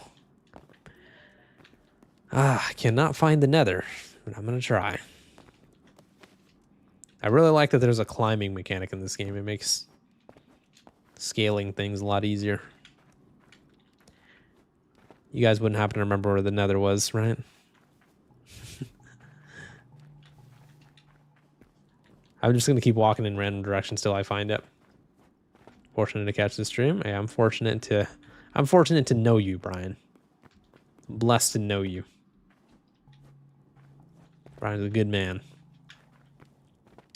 I cannot find the nether, but I'm going to try. I really like that there's a climbing mechanic in this game. It makes scaling things a lot easier. You guys wouldn't happen to remember where the nether was, right? I'm just going to keep walking in random directions till I find it. Fortunate to catch the stream. Yeah, I'm fortunate to know you, Brian. I'm blessed to know you. Brian's a good man.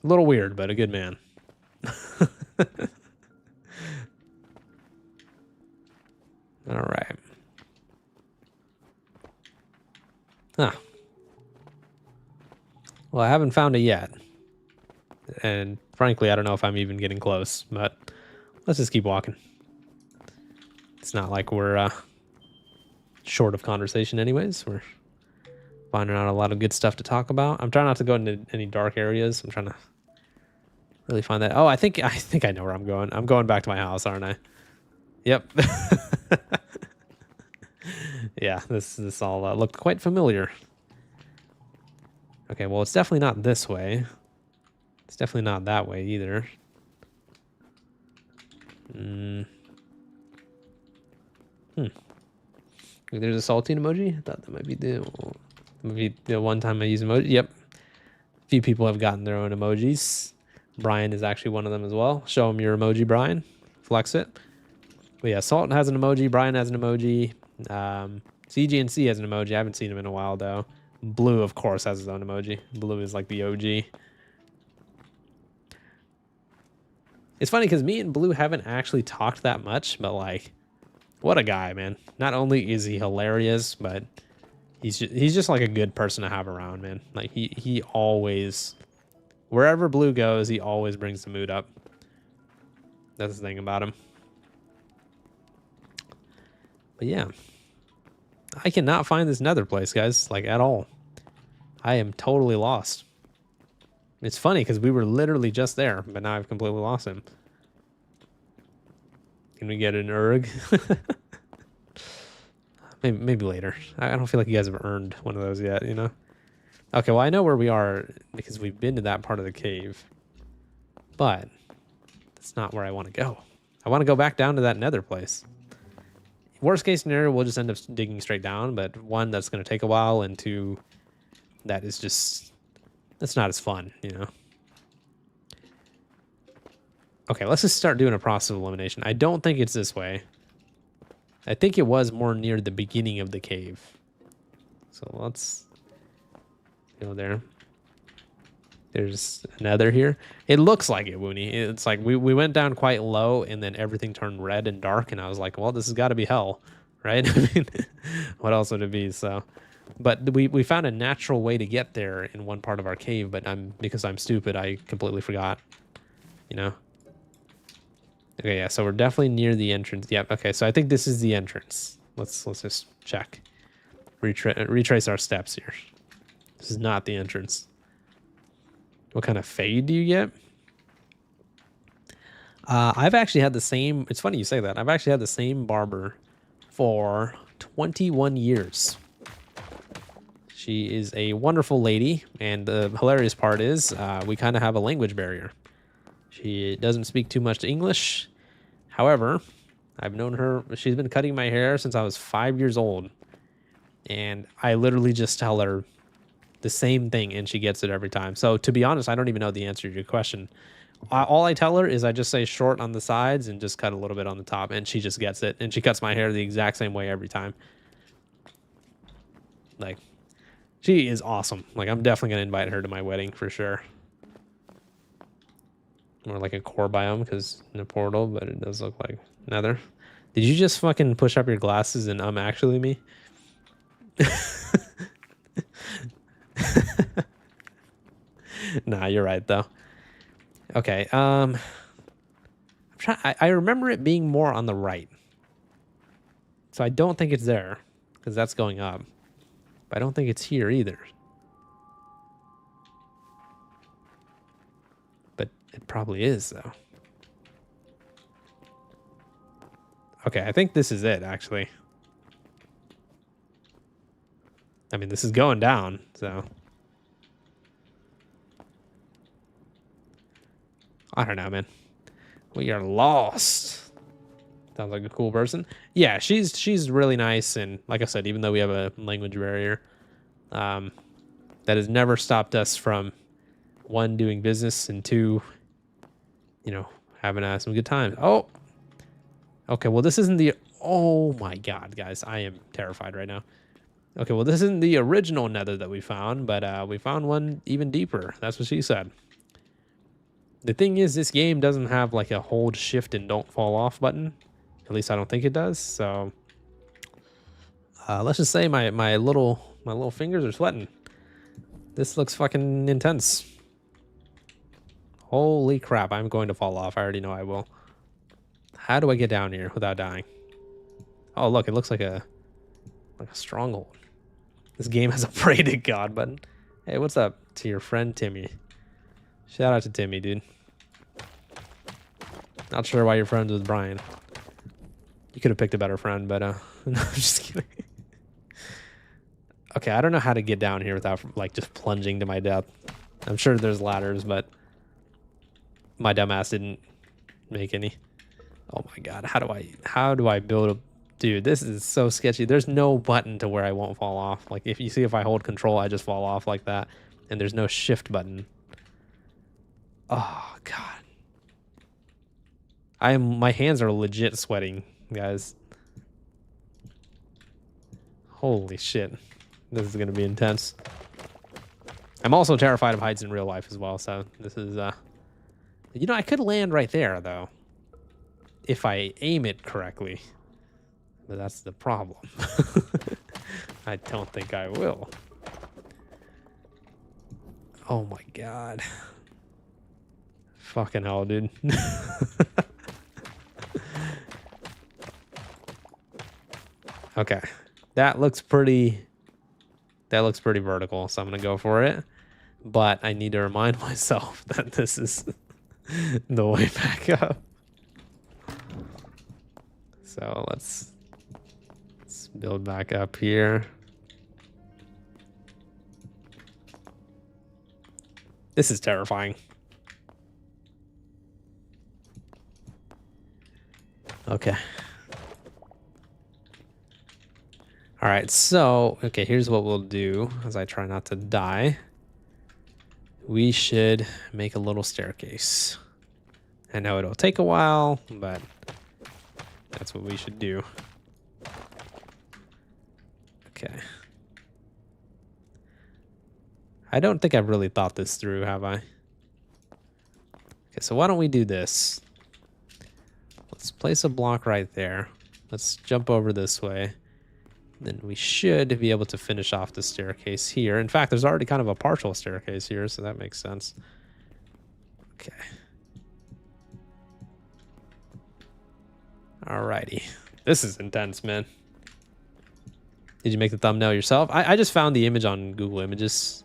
A little weird, but a good man. All right. Huh. Well, I haven't found it yet. And frankly, I don't know if I'm even getting close, but let's just keep walking. It's not like we're short of conversation anyways. We're finding out a lot of good stuff to talk about. I'm trying not to go into any dark areas. I'm trying to really find that. Oh, I think I know where I'm going. I'm going back to my house, aren't I? Yep. Yeah, this all looked quite familiar. Okay, well, it's definitely not this way. It's definitely not that way either. There's a saltine emoji. I thought that might be the one time I use emoji. Yep. A few people have gotten their own emojis. Brian is actually one of them as well. Show him your emoji, Brian. Flex it. But yeah, Salt has an emoji. Brian has an emoji. CGNC has an emoji. I haven't seen him in a while, though. Blue, of course, has his own emoji. Blue is like the OG. It's funny because me and Blue haven't actually talked that much, but like, what a guy, man. Not only is he hilarious, but he's just like a good person to have around, man. Like he always, wherever Blue goes, he always brings the mood up. That's the thing about him. But yeah, I cannot find this nether place, guys, like at all. I am totally lost. It's funny because we were literally just there, but now I've completely lost him. Can we get an erg? Maybe later. I don't feel like you guys have earned one of those yet, you know? Okay, well, I know where we are because we've been to that part of the cave. But that's not where I want to go. I want to go back down to that nether place. Worst case scenario, we'll just end up digging straight down, but one, that's going to take a while, and two, that is just... that's not as fun, you know? Okay, let's just start doing a process of elimination. I don't think it's this way. I think it was more near the beginning of the cave. So let's go there. There's another here. It looks like it, Woony. It's like we went down quite low and then everything turned red and dark. And I was like, well, this has got to be hell, right? I mean, what else would it be? So, but we found a natural way to get there in one part of our cave. But because I'm stupid, I completely forgot, you know? Okay, yeah, so we're definitely near the entrance. Yep, okay, so I think this is the entrance. Let's just check. Retrace our steps here. This is not the entrance. What kind of fade do you get? I've actually had the same... it's funny you say that. I've actually had the same barber for 21 years. She is a wonderful lady, and the hilarious part is we kind of have a language barrier. She doesn't speak too much English. However, I've known her. She's been cutting my hair since I was 5 years old. And I literally just tell her the same thing and she gets it every time. So to be honest, I don't even know the answer to your question. All I tell her is I just say short on the sides and just cut a little bit on the top. And she just gets it. And she cuts my hair the exact same way every time. Like, she is awesome. Like, I'm definitely going to invite her to my wedding for sure. More like a core biome because in a portal, but it does look like nether. Did you just fucking push up your glasses and actually me? Nah, you're right though. Okay, I'm trying. I remember it being more on the right, so I don't think it's there because that's going up. But I don't think it's here either. It probably is, though. Okay, I think this is it, actually. I mean, this is going down, so... I don't know, man. We are lost. Sounds like a cool person. Yeah, she's really nice, and like I said, even though we have a language barrier, that has never stopped us from, one, doing business, and two, you know, having some good times. Oh! Okay, well, this isn't the... Oh my god, guys. I am terrified right now. Okay, well, this isn't the original nether that we found, but we found one even deeper. That's what she said. The thing is, this game doesn't have like a hold, shift, and don't fall off button. At least I don't think it does. So let's just say my little fingers are sweating. This looks fucking intense. Holy crap, I'm going to fall off. I already know I will. How do I get down here without dying? Oh, look, it looks like a stronghold. This game has a pray to God button. Hey, what's up to your friend Timmy? Shout out to Timmy, dude. Not sure why you're friends with Brian. You could have picked a better friend, but no, I'm just kidding. Okay, I don't know how to get down here without like just plunging to my death. I'm sure there's ladders, but my dumbass didn't make any. Oh my god, how do I build a... Dude, this is so sketchy. There's no button to where I won't fall off. Like if you see, if I hold control, I just fall off like that, and there's no shift button. Oh god. My hands are legit sweating, guys. Holy shit. This is gonna be intense. I'm also terrified of heights in real life as well, so this is you know, I could land right there though, if I aim it correctly. But that's the problem. I don't think I will. Oh my god. Fucking hell, dude. Okay. That looks pretty vertical, so I'm gonna go for it. But I need to remind myself that this is the way back up. So let's build back up here. This is terrifying. Okay. All right, so, okay, here's what we'll do as I try not to die. We should make a little staircase. I know it'll take a while, but that's what we should do. Okay. I don't think I've really thought this through, have I? Okay, so why don't we do this? Let's place a block right there. Let's jump over this way. Then we should be able to finish off the staircase here. In fact, there's already kind of a partial staircase here, so that makes sense. Okay. Alrighty. This is intense, man. Did you make the thumbnail yourself? I just found the image on Google Images.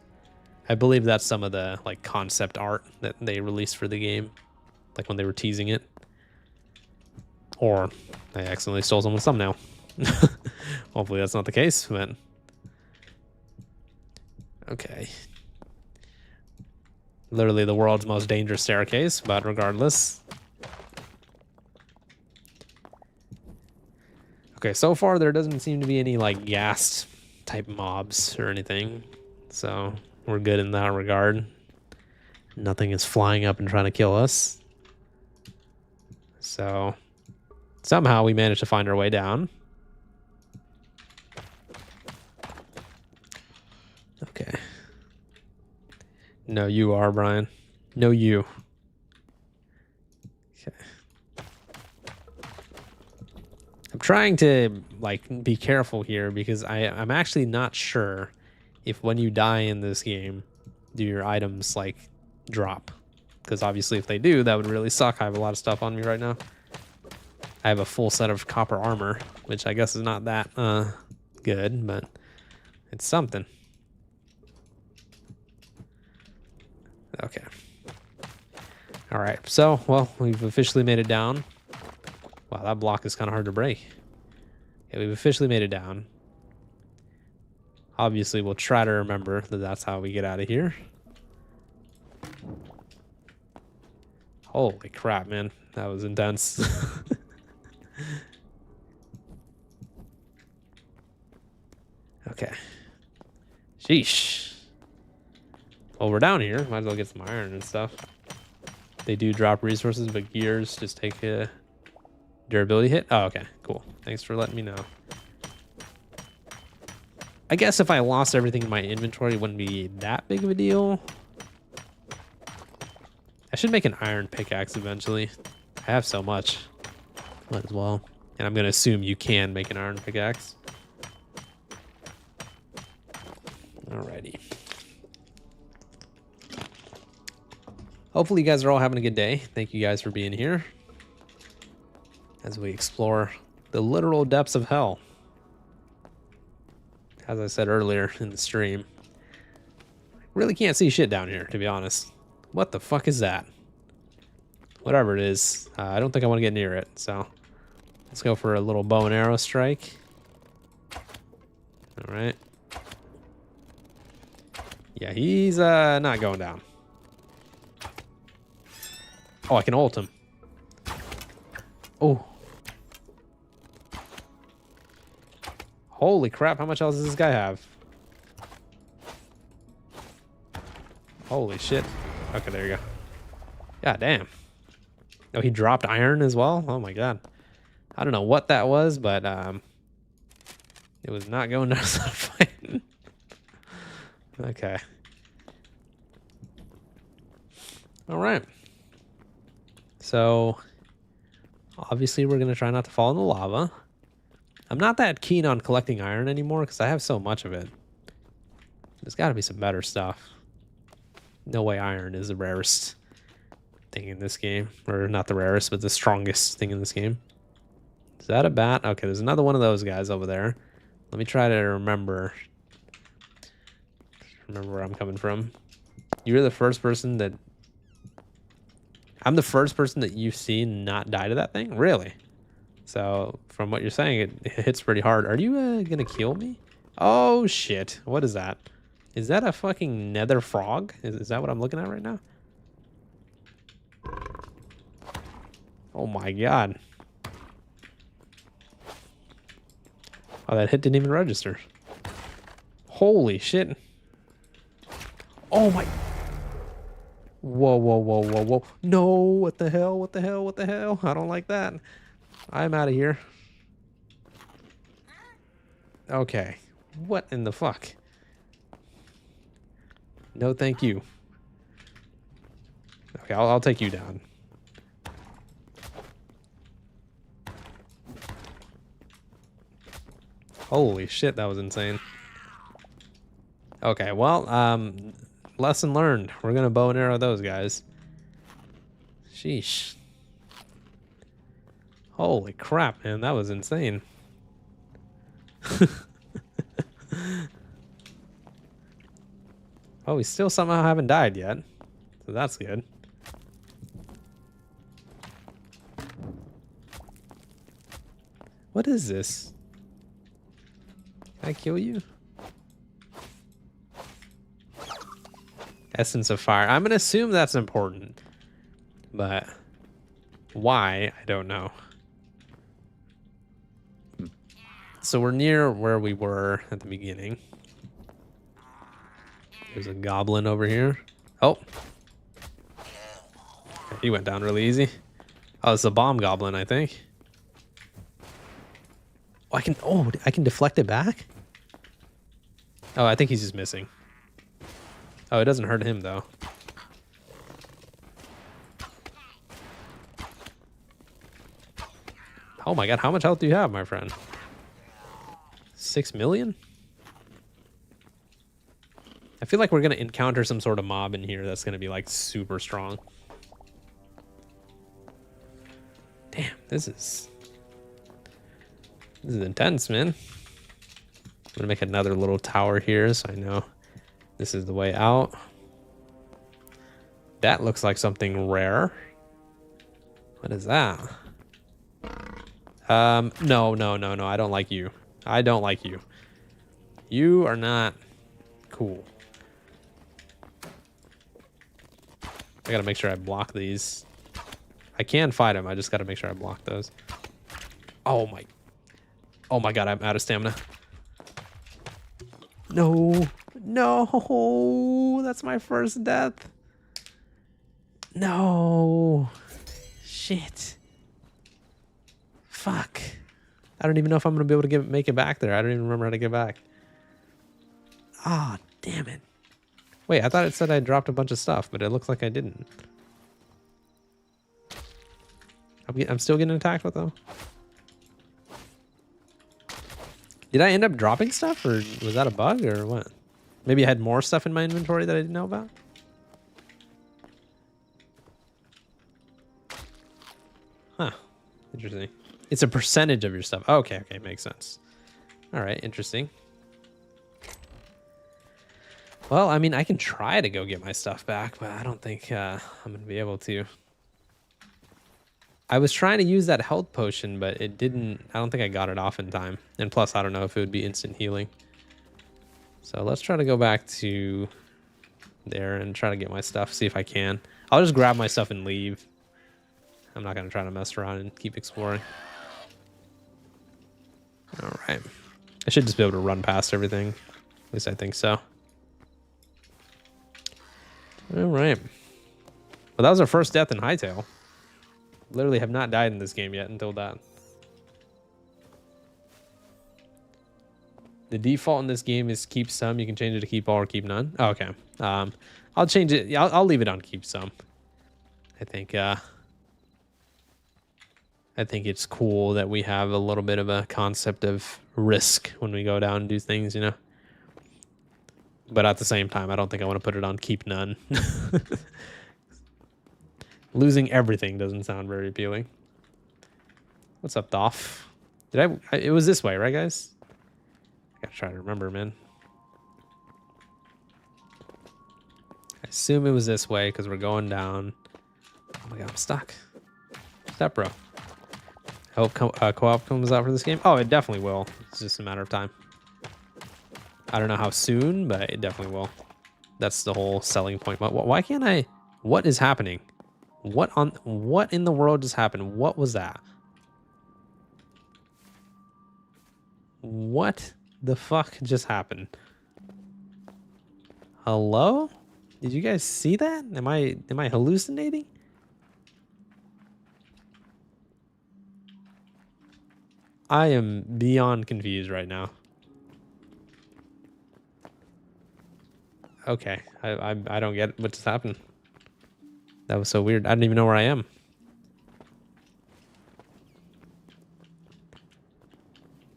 I believe that's some of the like concept art that they released for the game, like when they were teasing it. Or I accidentally stole someone's thumbnail. Hopefully that's not the case, but okay. Literally the world's most dangerous staircase, but regardless. Okay, so far there doesn't seem to be any like ghast type mobs or anything, so we're good in that regard. Nothing is flying up and trying to kill us. So somehow we managed to find our way down. Okay. No, you are, Brian. No, you. Okay. I'm trying to, like, be careful here because I'm actually not sure if when you die in this game, do your items, like, drop. Because obviously if they do, that would really suck. I have a lot of stuff on me right now. I have a full set of copper armor, which I guess is not that good, but it's something. Okay. All right, so, well, we've officially made it down. Wow, that block is kind of hard to break. Yeah, we've officially made it down. Obviously, we'll try to remember that that's how we get out of here. Holy crap, man. That was intense. Okay. Sheesh. Well, we're down here. Might as well get some iron and stuff. They do drop resources, but gears just take a durability hit. Oh, okay. Cool. Thanks for letting me know. I guess if I lost everything in my inventory, it wouldn't be that big of a deal. I should make an iron pickaxe eventually. I have so much. Might as well. And I'm going to assume you can make an iron pickaxe. Alrighty. Hopefully you guys are all having a good day. Thank you guys for being here as we explore the literal depths of hell. As I said earlier in the stream, really can't see shit down here, to be honest. What the fuck is that? Whatever it is, I don't think I want to get near it, so let's go for a little bow and arrow strike. All right. Yeah, he's not going down. Oh, I can ult him. Oh. Holy crap, how much else does this guy have? Holy shit. Okay, there you go. God damn. Oh, he dropped iron as well? Oh my god. I don't know what that was, but it was not going down so fight. Okay. All right. So, obviously we're going to try not to fall in the lava. I'm not that keen on collecting iron anymore because I have so much of it. There's got to be some better stuff. No way iron is the rarest thing in this game. Or not the rarest, but the strongest thing in this game. Is that a bat? Okay, there's another one of those guys over there. Let me try to remember where I'm coming from. You're the first person that... I'm the first person that you've seen not die to that thing? Really? So, from what you're saying, it hits pretty hard. Are you gonna kill me? Oh, shit. What is that? Is that a fucking nether frog? Is that what I'm looking at right now? Oh my god. Oh, that hit didn't even register. Holy shit. Oh my... Whoa, whoa, whoa, whoa, whoa. No, what the hell, what the hell, what the hell? I don't like that. I'm out of here. Okay. What in the fuck? No, thank you. Okay, I'll take you down. Holy shit, that was insane. Okay, well, lesson learned. We're gonna bow and arrow those guys. Sheesh. Holy crap, man, that was insane. Oh, we still somehow haven't died yet. So that's good. What is this? Can I kill you? Essence of fire. I'm gonna assume that's important. But why? I don't know. So we're near where we were at the beginning. There's a goblin over here. Oh. He went down really easy. Oh, it's a bomb goblin, I think. Oh, I can deflect it back? Oh, I think he's just missing. Oh, it doesn't hurt him, though. Oh my god, how much health do you have, my friend? 6 million? I feel like we're going to encounter some sort of mob in here that's going to be, like, super strong. Damn, this is intense, man. I'm going to make another little tower here so I know this is the way out. That looks like something rare. What is that? No, no, no, no. I don't like you. I don't like you. You are not cool. I gotta make sure I block these. I can fight him. I just gotta make sure I block those. Oh my. Oh my god, I'm out of stamina. No. No. That's my first death. No. Shit. Fuck. I don't even know if I'm gonna be able to make it back there. I don't even remember how to get back. Ah, oh, damn it. Wait, I thought it said I dropped a bunch of stuff, but it looks like I didn't. I'm still getting attacked with them. Did I end up dropping stuff, or was that a bug, or what? Maybe I had more stuff in my inventory that I didn't know about? Huh. Interesting. It's a percentage of your stuff. Oh, okay, okay, makes sense. All right, interesting. Well, I mean, I can try to go get my stuff back, but I don't think I'm going to be able to. I was trying to use that health potion, but it didn't... I don't think I got it off in time. And plus, I don't know if it would be instant healing. So let's try to go back to there and try to get my stuff, see if I can. I'll just grab my stuff and leave. I'm not going to try to mess around and keep exploring. All right. I should just be able to run past everything. At least I think so. All right. Well, that was our first death in Hytale. Literally have not died in this game yet until that. The default in this game is keep some. You can change it to keep all or keep none. Oh, okay. I'll change it. Yeah, I'll leave it on keep some. I think it's cool that we have a little bit of a concept of risk when we go down and do things, you know. But at the same time, I don't think I want to put it on keep none. Losing everything doesn't sound very appealing. What's up, Doff? Did I it was this way, right, guys? I gotta try to remember, man. I assume it was this way because we're going down. Oh my god, I'm stuck. Step, bro. I hope co-op comes out for this game. Oh, it definitely will. It's just a matter of time. I don't know how soon, but it definitely will. That's the whole selling point. Why can't I? What is happening? What in the world just happened? What was that? What the fuck just happened? Hello? Did you guys see that? Am I hallucinating? I am beyond confused right now. Okay, I don't get what just happened. That was so weird. I don't even know where I am.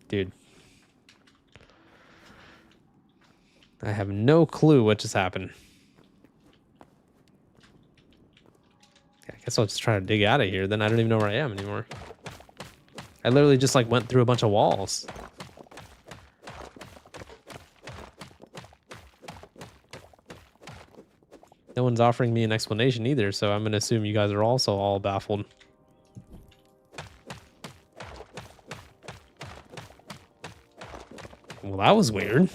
Dude. I have no clue what just happened. I guess I'll just try to dig out of here. Then I don't even know where I am anymore. I literally just like went through a bunch of walls. No one's offering me an explanation either, so I'm gonna assume you guys are also all baffled. Well, that was weird.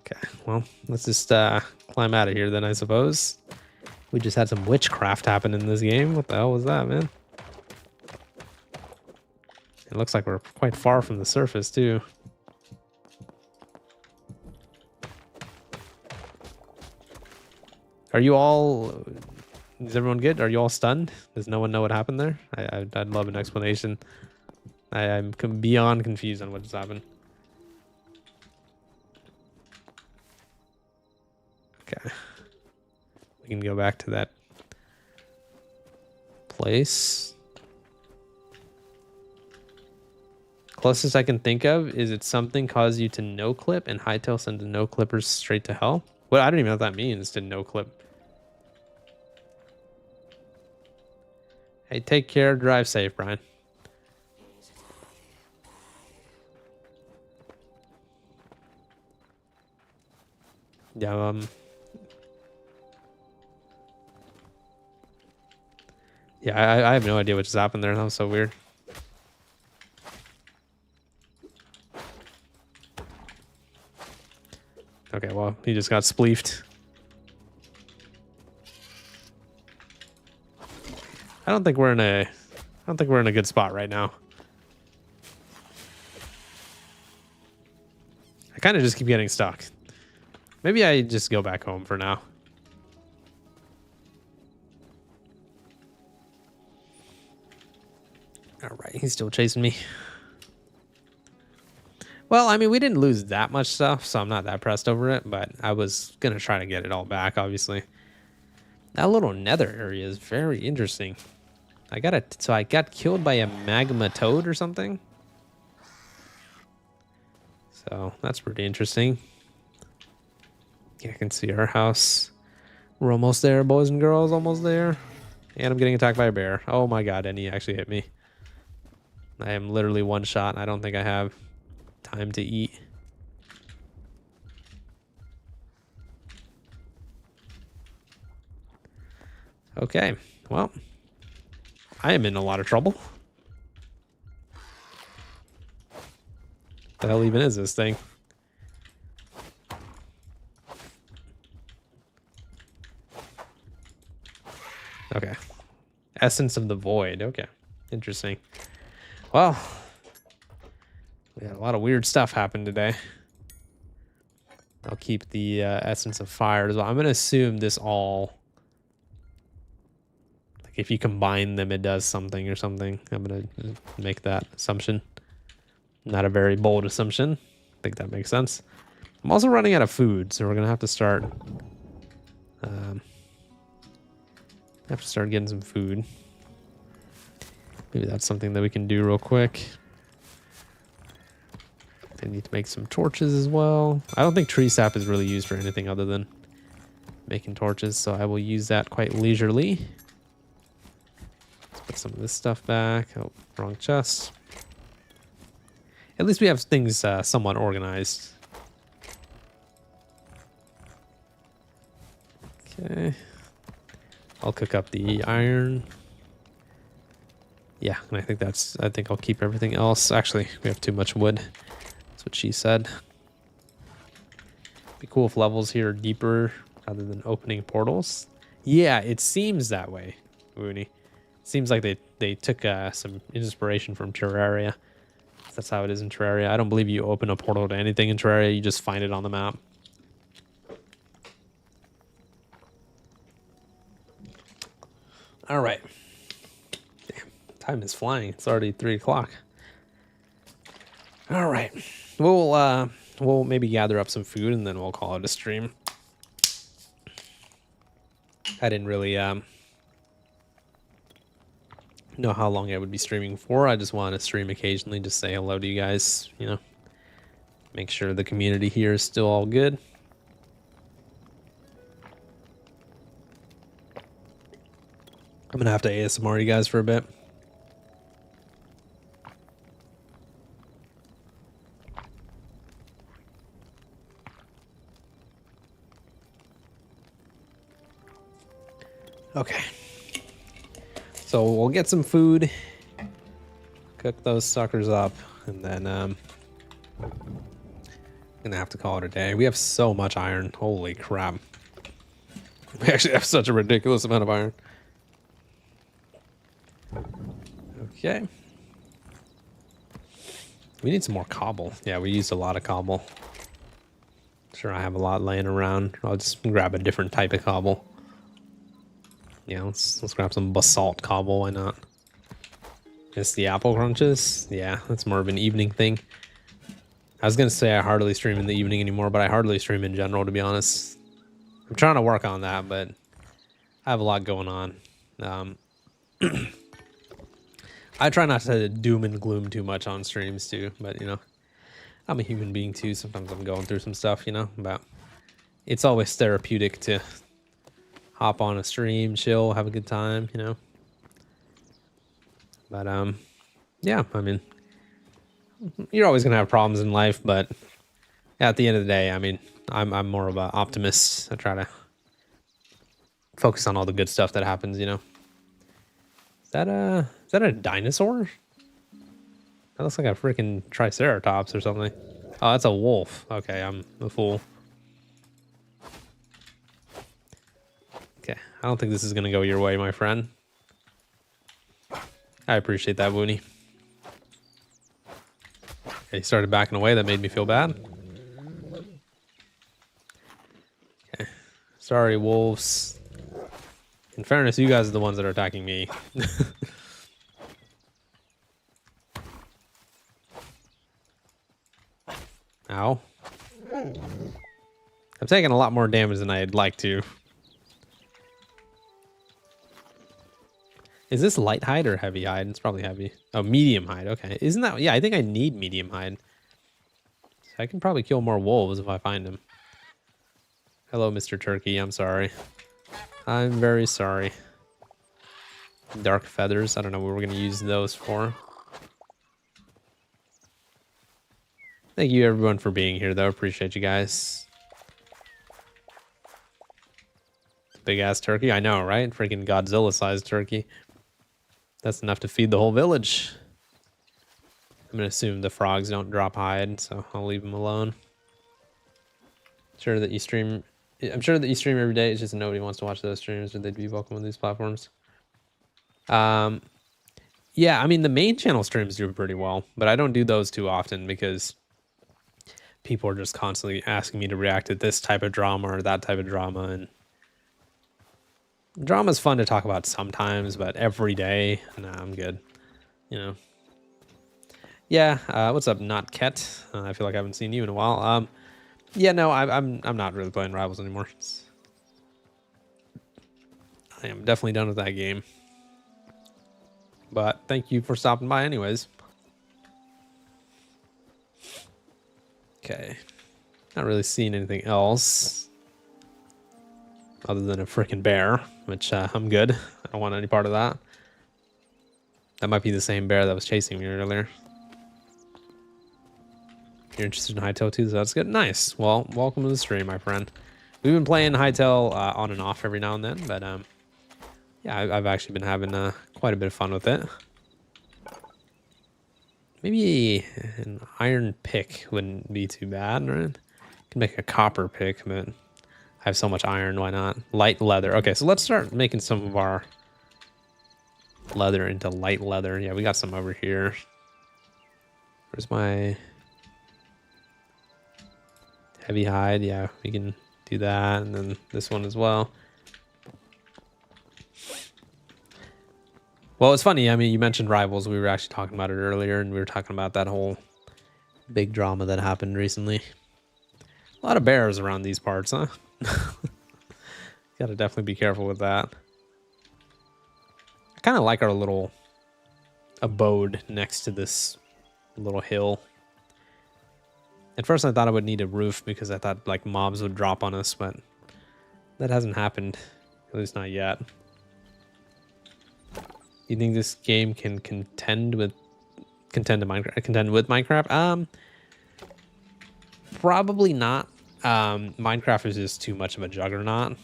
Okay, well, let's just climb out of here then, I suppose. We just had some witchcraft happen in this game. What the hell was that, man? It looks like we're quite far from the surface, too. Are you all... Is everyone good? Are you all stunned? Does no one know what happened there? I'd love an explanation. I'm beyond confused on what just happened. Okay. We can go back to that place. Closest I can think of is it something cause you to no clip and Hytale sends no clippers straight to hell. Well, I don't even know what that means to no clip. Hey, take care. Drive safe, Brian. Yeah, yeah, I have no idea what just happened there. That was so weird. Okay, well, he just got spleefed. I don't think we're in a good spot right now. I kind of just keep getting stuck. Maybe I just go back home for now. All right, he's still chasing me. Well, I mean, we didn't lose that much stuff, so I'm not that pressed over it, but I was going to try to get it all back, obviously. That little nether area is very interesting. I got killed by a magma toad or something. So that's pretty interesting. Yeah, I can see our house. We're almost there, boys and girls, almost there. And I'm getting attacked by a bear. Oh my god, and he actually hit me. I am literally one shot, and I don't think I have time to eat. Okay, well, I am in a lot of trouble. What the hell even is this thing? Okay. Essence of the Void. Okay. Interesting. Well, we had a lot of weird stuff happen today. I'll keep the Essence of Fire as well. I'm going to assume this all... Like, if you combine them, it does something or something. I'm going to make that assumption. Not a very bold assumption. I think that makes sense. I'm also running out of food, so we're going to have to start... getting some food. Maybe that's something that we can do real quick. I need to make some torches as well. I don't think tree sap is really used for anything other than making torches, so I will use that quite leisurely. Let's put some of this stuff back. Oh, wrong chest. At least we have things somewhat organized. Okay. I'll cook up the iron. Yeah, and I think I'll keep everything else. Actually, we have too much wood. That's what she said. Be cool if levels here are deeper rather than opening portals. Yeah, it seems that way, Woony. Seems like they took some inspiration from Terraria. That's how it is in Terraria. I don't believe you open a portal to anything in Terraria. You just find it on the map. All right. Damn, time is flying. It's already 3 o'clock. All right. We'll maybe gather up some food and then we'll call it a stream. I didn't really know how long I would be streaming for. I just want to stream occasionally, just say hello to you guys, you know. Make sure the community here is still all good. I'm gonna have to ASMR you guys for a bit. Okay. So we'll get some food, cook those suckers up, and then I'm gonna have to call it a day. We have so much iron. Holy crap. We actually have such a ridiculous amount of iron. Okay. We need some more cobble. Yeah, we used a lot of cobble. Sure, I have a lot laying around. I'll just grab a different type of cobble. Yeah, let's grab some basalt cobble. Why not? It's the apple crunches. Yeah, that's more of an evening thing. I was gonna say I hardly stream in the evening anymore, but I hardly stream in general, to be honest. I'm trying to work on that, but I have a lot going on. I try not to doom and gloom too much on streams too, but you know, I'm a human being too. Sometimes I'm going through some stuff, you know, but it's always therapeutic to hop on a stream, chill, have a good time, you know. But yeah, I mean, you're always gonna have problems in life, but At the end of the day, I mean, I'm more of an optimist. I try to focus on all the good stuff that happens, you know. Is that a dinosaur? That looks like a freaking triceratops or something. Oh, that's a wolf. Okay, I'm a fool. Okay, I don't think this is gonna go your way, my friend. I appreciate that, Woony. Okay, he started backing away. That made me feel bad. Okay, sorry, wolves. In fairness, you guys are the ones that are attacking me. Ow. I'm taking a lot more damage than I'd like to. Is this light hide or heavy hide? It's probably heavy. Oh, medium hide. Okay. Isn't that... Yeah, I think I need medium hide. So I can probably kill more wolves if I find them. Hello, Mr. Turkey. I'm sorry. I'm very sorry. Dark feathers. I don't know what we're going to use those for. Thank you, everyone, for being here, though. Appreciate you guys. Big-ass turkey. I know, right? Freaking Godzilla-sized turkey. That's enough to feed the whole village. I'm going to assume the frogs don't drop hide, so I'll leave them alone. I'm sure that you stream every day. It's just nobody wants to watch those streams, or they'd be welcome on these platforms. Yeah, I mean, the main channel streams do pretty well, but I don't do those too often because people are just constantly asking me to react to this type of drama or that type of drama, and drama's fun to talk about sometimes, but every day, nah, I'm good. You know. Yeah, what's up, Not Ket? I feel like I haven't seen you in a while. Yeah, no, I'm not really playing Rivals anymore. I am definitely done with that game. But thank you for stopping by anyways. Okay. Not really seeing anything else. Other than a freaking bear, which I'm good. I don't want any part of that. That might be the same bear that was chasing me earlier. You're interested in Hytale too, so that's good. Nice. Well, welcome to the stream, my friend. We've been playing Hytale on and off every now and then, but yeah, I've actually been having quite a bit of fun with it. Maybe an iron pick wouldn't be too bad, right? Can make a copper pick, but I have so much iron, why not? Light leather. Okay, so let's start making some of our leather into light leather. Yeah, we got some over here. Where's my heavy hide? Yeah, we can do that, and then this one as well. Well, it's funny. I mean, you mentioned Rivals. We were actually talking about it earlier, and we were talking about that whole big drama that happened recently. A lot of bears around these parts, huh? Gotta definitely be careful with that. I kind of like our little abode next to this little hill. At first, I thought I would need a roof because I thought like mobs would drop on us, but that hasn't happened. At least not yet. You think this game can contend with Minecraft? Probably not. Minecraft is just too much of a juggernaut,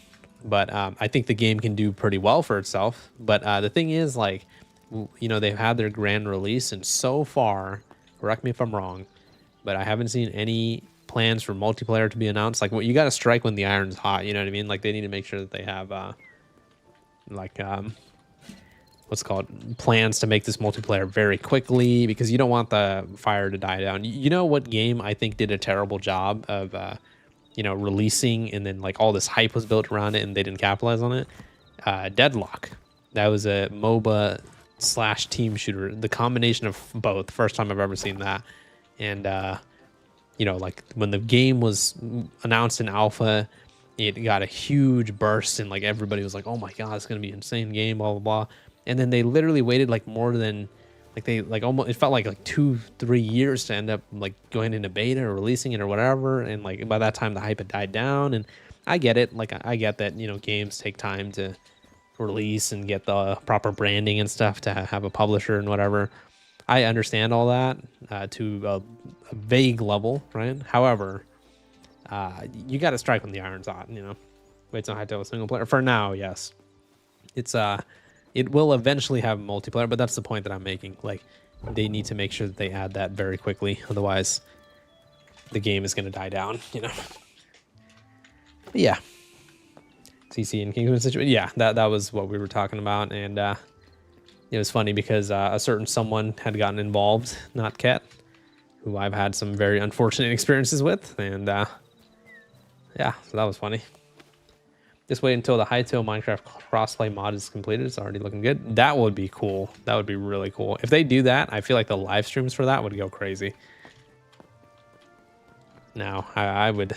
but I think the game can do pretty well for itself. But the thing is, like, you know, they've had their grand release, and so far, correct me if I'm wrong, but I haven't seen any plans for multiplayer to be announced. Like, what you got to strike when the iron's hot. You know what I mean? Like, they need to make sure that they have what's called plans to make this multiplayer very quickly, because you don't want the fire to die down. You know what game I think did a terrible job of you know, releasing and then like all this hype was built around it and they didn't capitalize on it? Deadlock. That was a MOBA / team shooter, the combination of both. First time I've ever seen that. And you know, like when the game was announced in alpha, it got a huge burst and like everybody was like, oh my god, it's gonna be an insane game, blah blah blah. And then they literally waited like more than like they like almost, it felt like 2-3 years to end up like going into beta or releasing it or whatever. And like by that time the hype had died down. And I get it, like I get that, you know, games take time to release and get the proper branding and stuff to have a publisher and whatever. I understand all that to a vague level, right? However, You got to strike when the iron's hot, you know. Wait till Hytale single player. For now, yes. It's it will eventually have multiplayer, but that's the point that I'm making. Like, they need to make sure that they add that very quickly, otherwise the game is going to die down, you know. But yeah, CC and Kingsman situation. Yeah, that was what we were talking about, and it was funny because a certain someone had gotten involved, not Ket, who I've had some very unfortunate experiences with, and yeah, so that was funny. Just wait until the Hytale Minecraft crossplay mod is completed. It's already looking good. That would be cool. That would be really cool. If they do that, I feel like the live streams for that would go crazy. Now, I would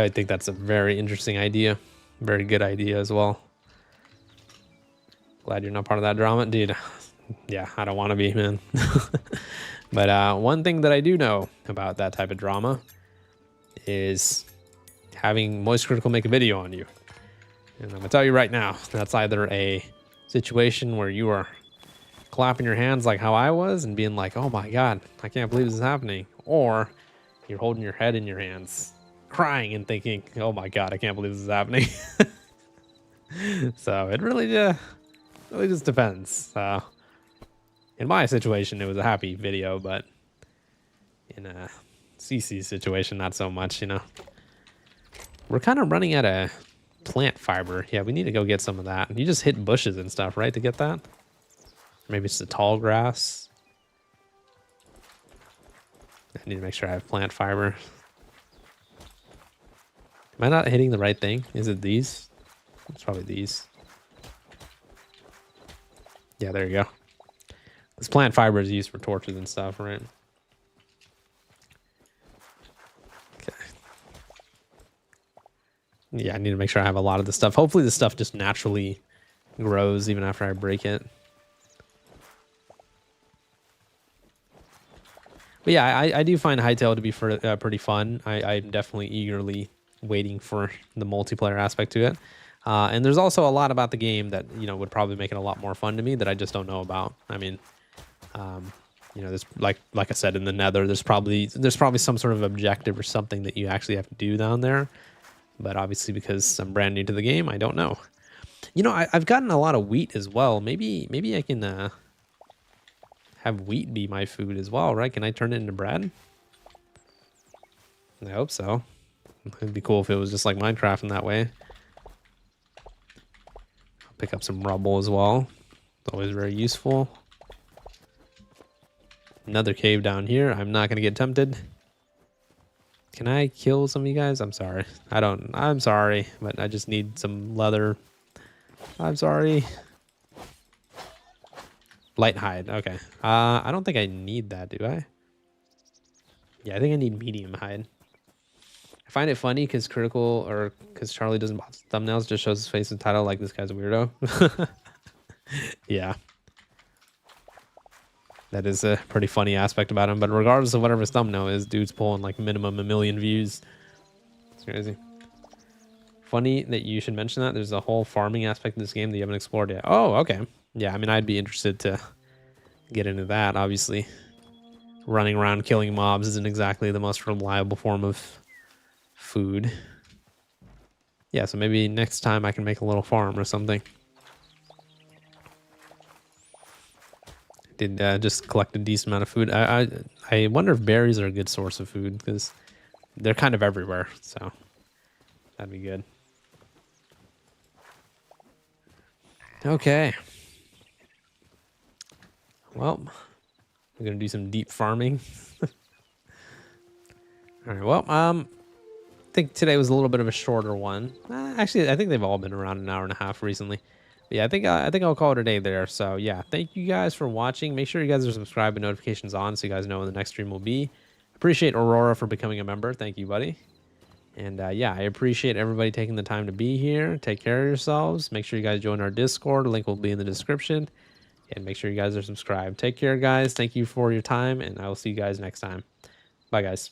think that's a very interesting idea. Very good idea as well. Glad you're not part of that drama, dude. Yeah, I don't want to be, man. But one thing that I do know about that type of drama is having Moist Critical make a video on you. And I'm gonna tell you right now, that's either a situation where you are clapping your hands like how I was and being like, oh my God, I can't believe this is happening. Or you're holding your head in your hands, crying and thinking, oh my God, I can't believe this is happening. So it really just depends. In my situation, it was a happy video, but in a CC situation, not so much, you know. We're kind of running out of plant fiber. Yeah, we need to go get some of that. You just hit bushes and stuff, right, to get that? Maybe it's the tall grass. I need to make sure I have plant fiber. Am I not hitting the right thing? Is it these? It's probably these. Yeah, there you go. This plant fiber is used for torches and stuff, right? Okay. Yeah, I need to make sure I have a lot of the stuff. Hopefully the stuff just naturally grows even after I break it. But yeah, I do find Hytale to be pretty fun. I'm definitely eagerly waiting for the multiplayer aspect to it. And there's also a lot about the game that, you know, would probably make it a lot more fun to me that I just don't know about. I mean, you know, there's like I said, in the Nether, there's probably some sort of objective or something that you actually have to do down there. But obviously, because I'm brand new to the game, I don't know. You know, I've gotten a lot of wheat as well. Maybe I can have wheat be my food as well, right? Can I turn it into bread? I hope so. It'd be cool if it was just like Minecraft in that way. I'll pick up some rubble as well. It's always very useful. Another cave down here. I'm not gonna get tempted. Can I kill some of you guys? I'm sorry. I'm sorry, but I just need some leather. I'm sorry. Light hide. Okay. I don't think I need that, do I? Yeah, I think I need medium hide. I find it funny because because Charlie doesn't box thumbnails, just shows his face in the title like this guy's a weirdo. Yeah. That is a pretty funny aspect about him, but regardless of whatever his thumbnail is, dude's pulling like minimum 1 million views. It's crazy. Funny that you should mention that. There's a whole farming aspect of this game that you haven't explored yet. Oh, okay. Yeah, I mean, I'd be interested to get into that, obviously. Running around killing mobs isn't exactly the most reliable form of food. Yeah, so maybe next time I can make a little farm or something. Did just collect a decent amount of food. I wonder if berries are a good source of food because they're kind of everywhere, so that'd be good. Okay. Well, we're gonna do some deep farming. All right. Well, I think today was a little bit of a shorter one. Actually, I think they've all been around 1.5 hours recently. But yeah, I think I'll call it a day there. So yeah, thank you guys for watching. Make sure you guys are subscribed and notifications on so you guys know when the next stream will be. Appreciate Aurora for becoming a member. Thank you, buddy. And yeah, I appreciate everybody taking the time to be here. Take care of yourselves. Make sure you guys join our Discord. Link will be in the description. And make sure you guys are subscribed. Take care, guys. Thank you for your time, and I will see you guys next time. Bye, guys.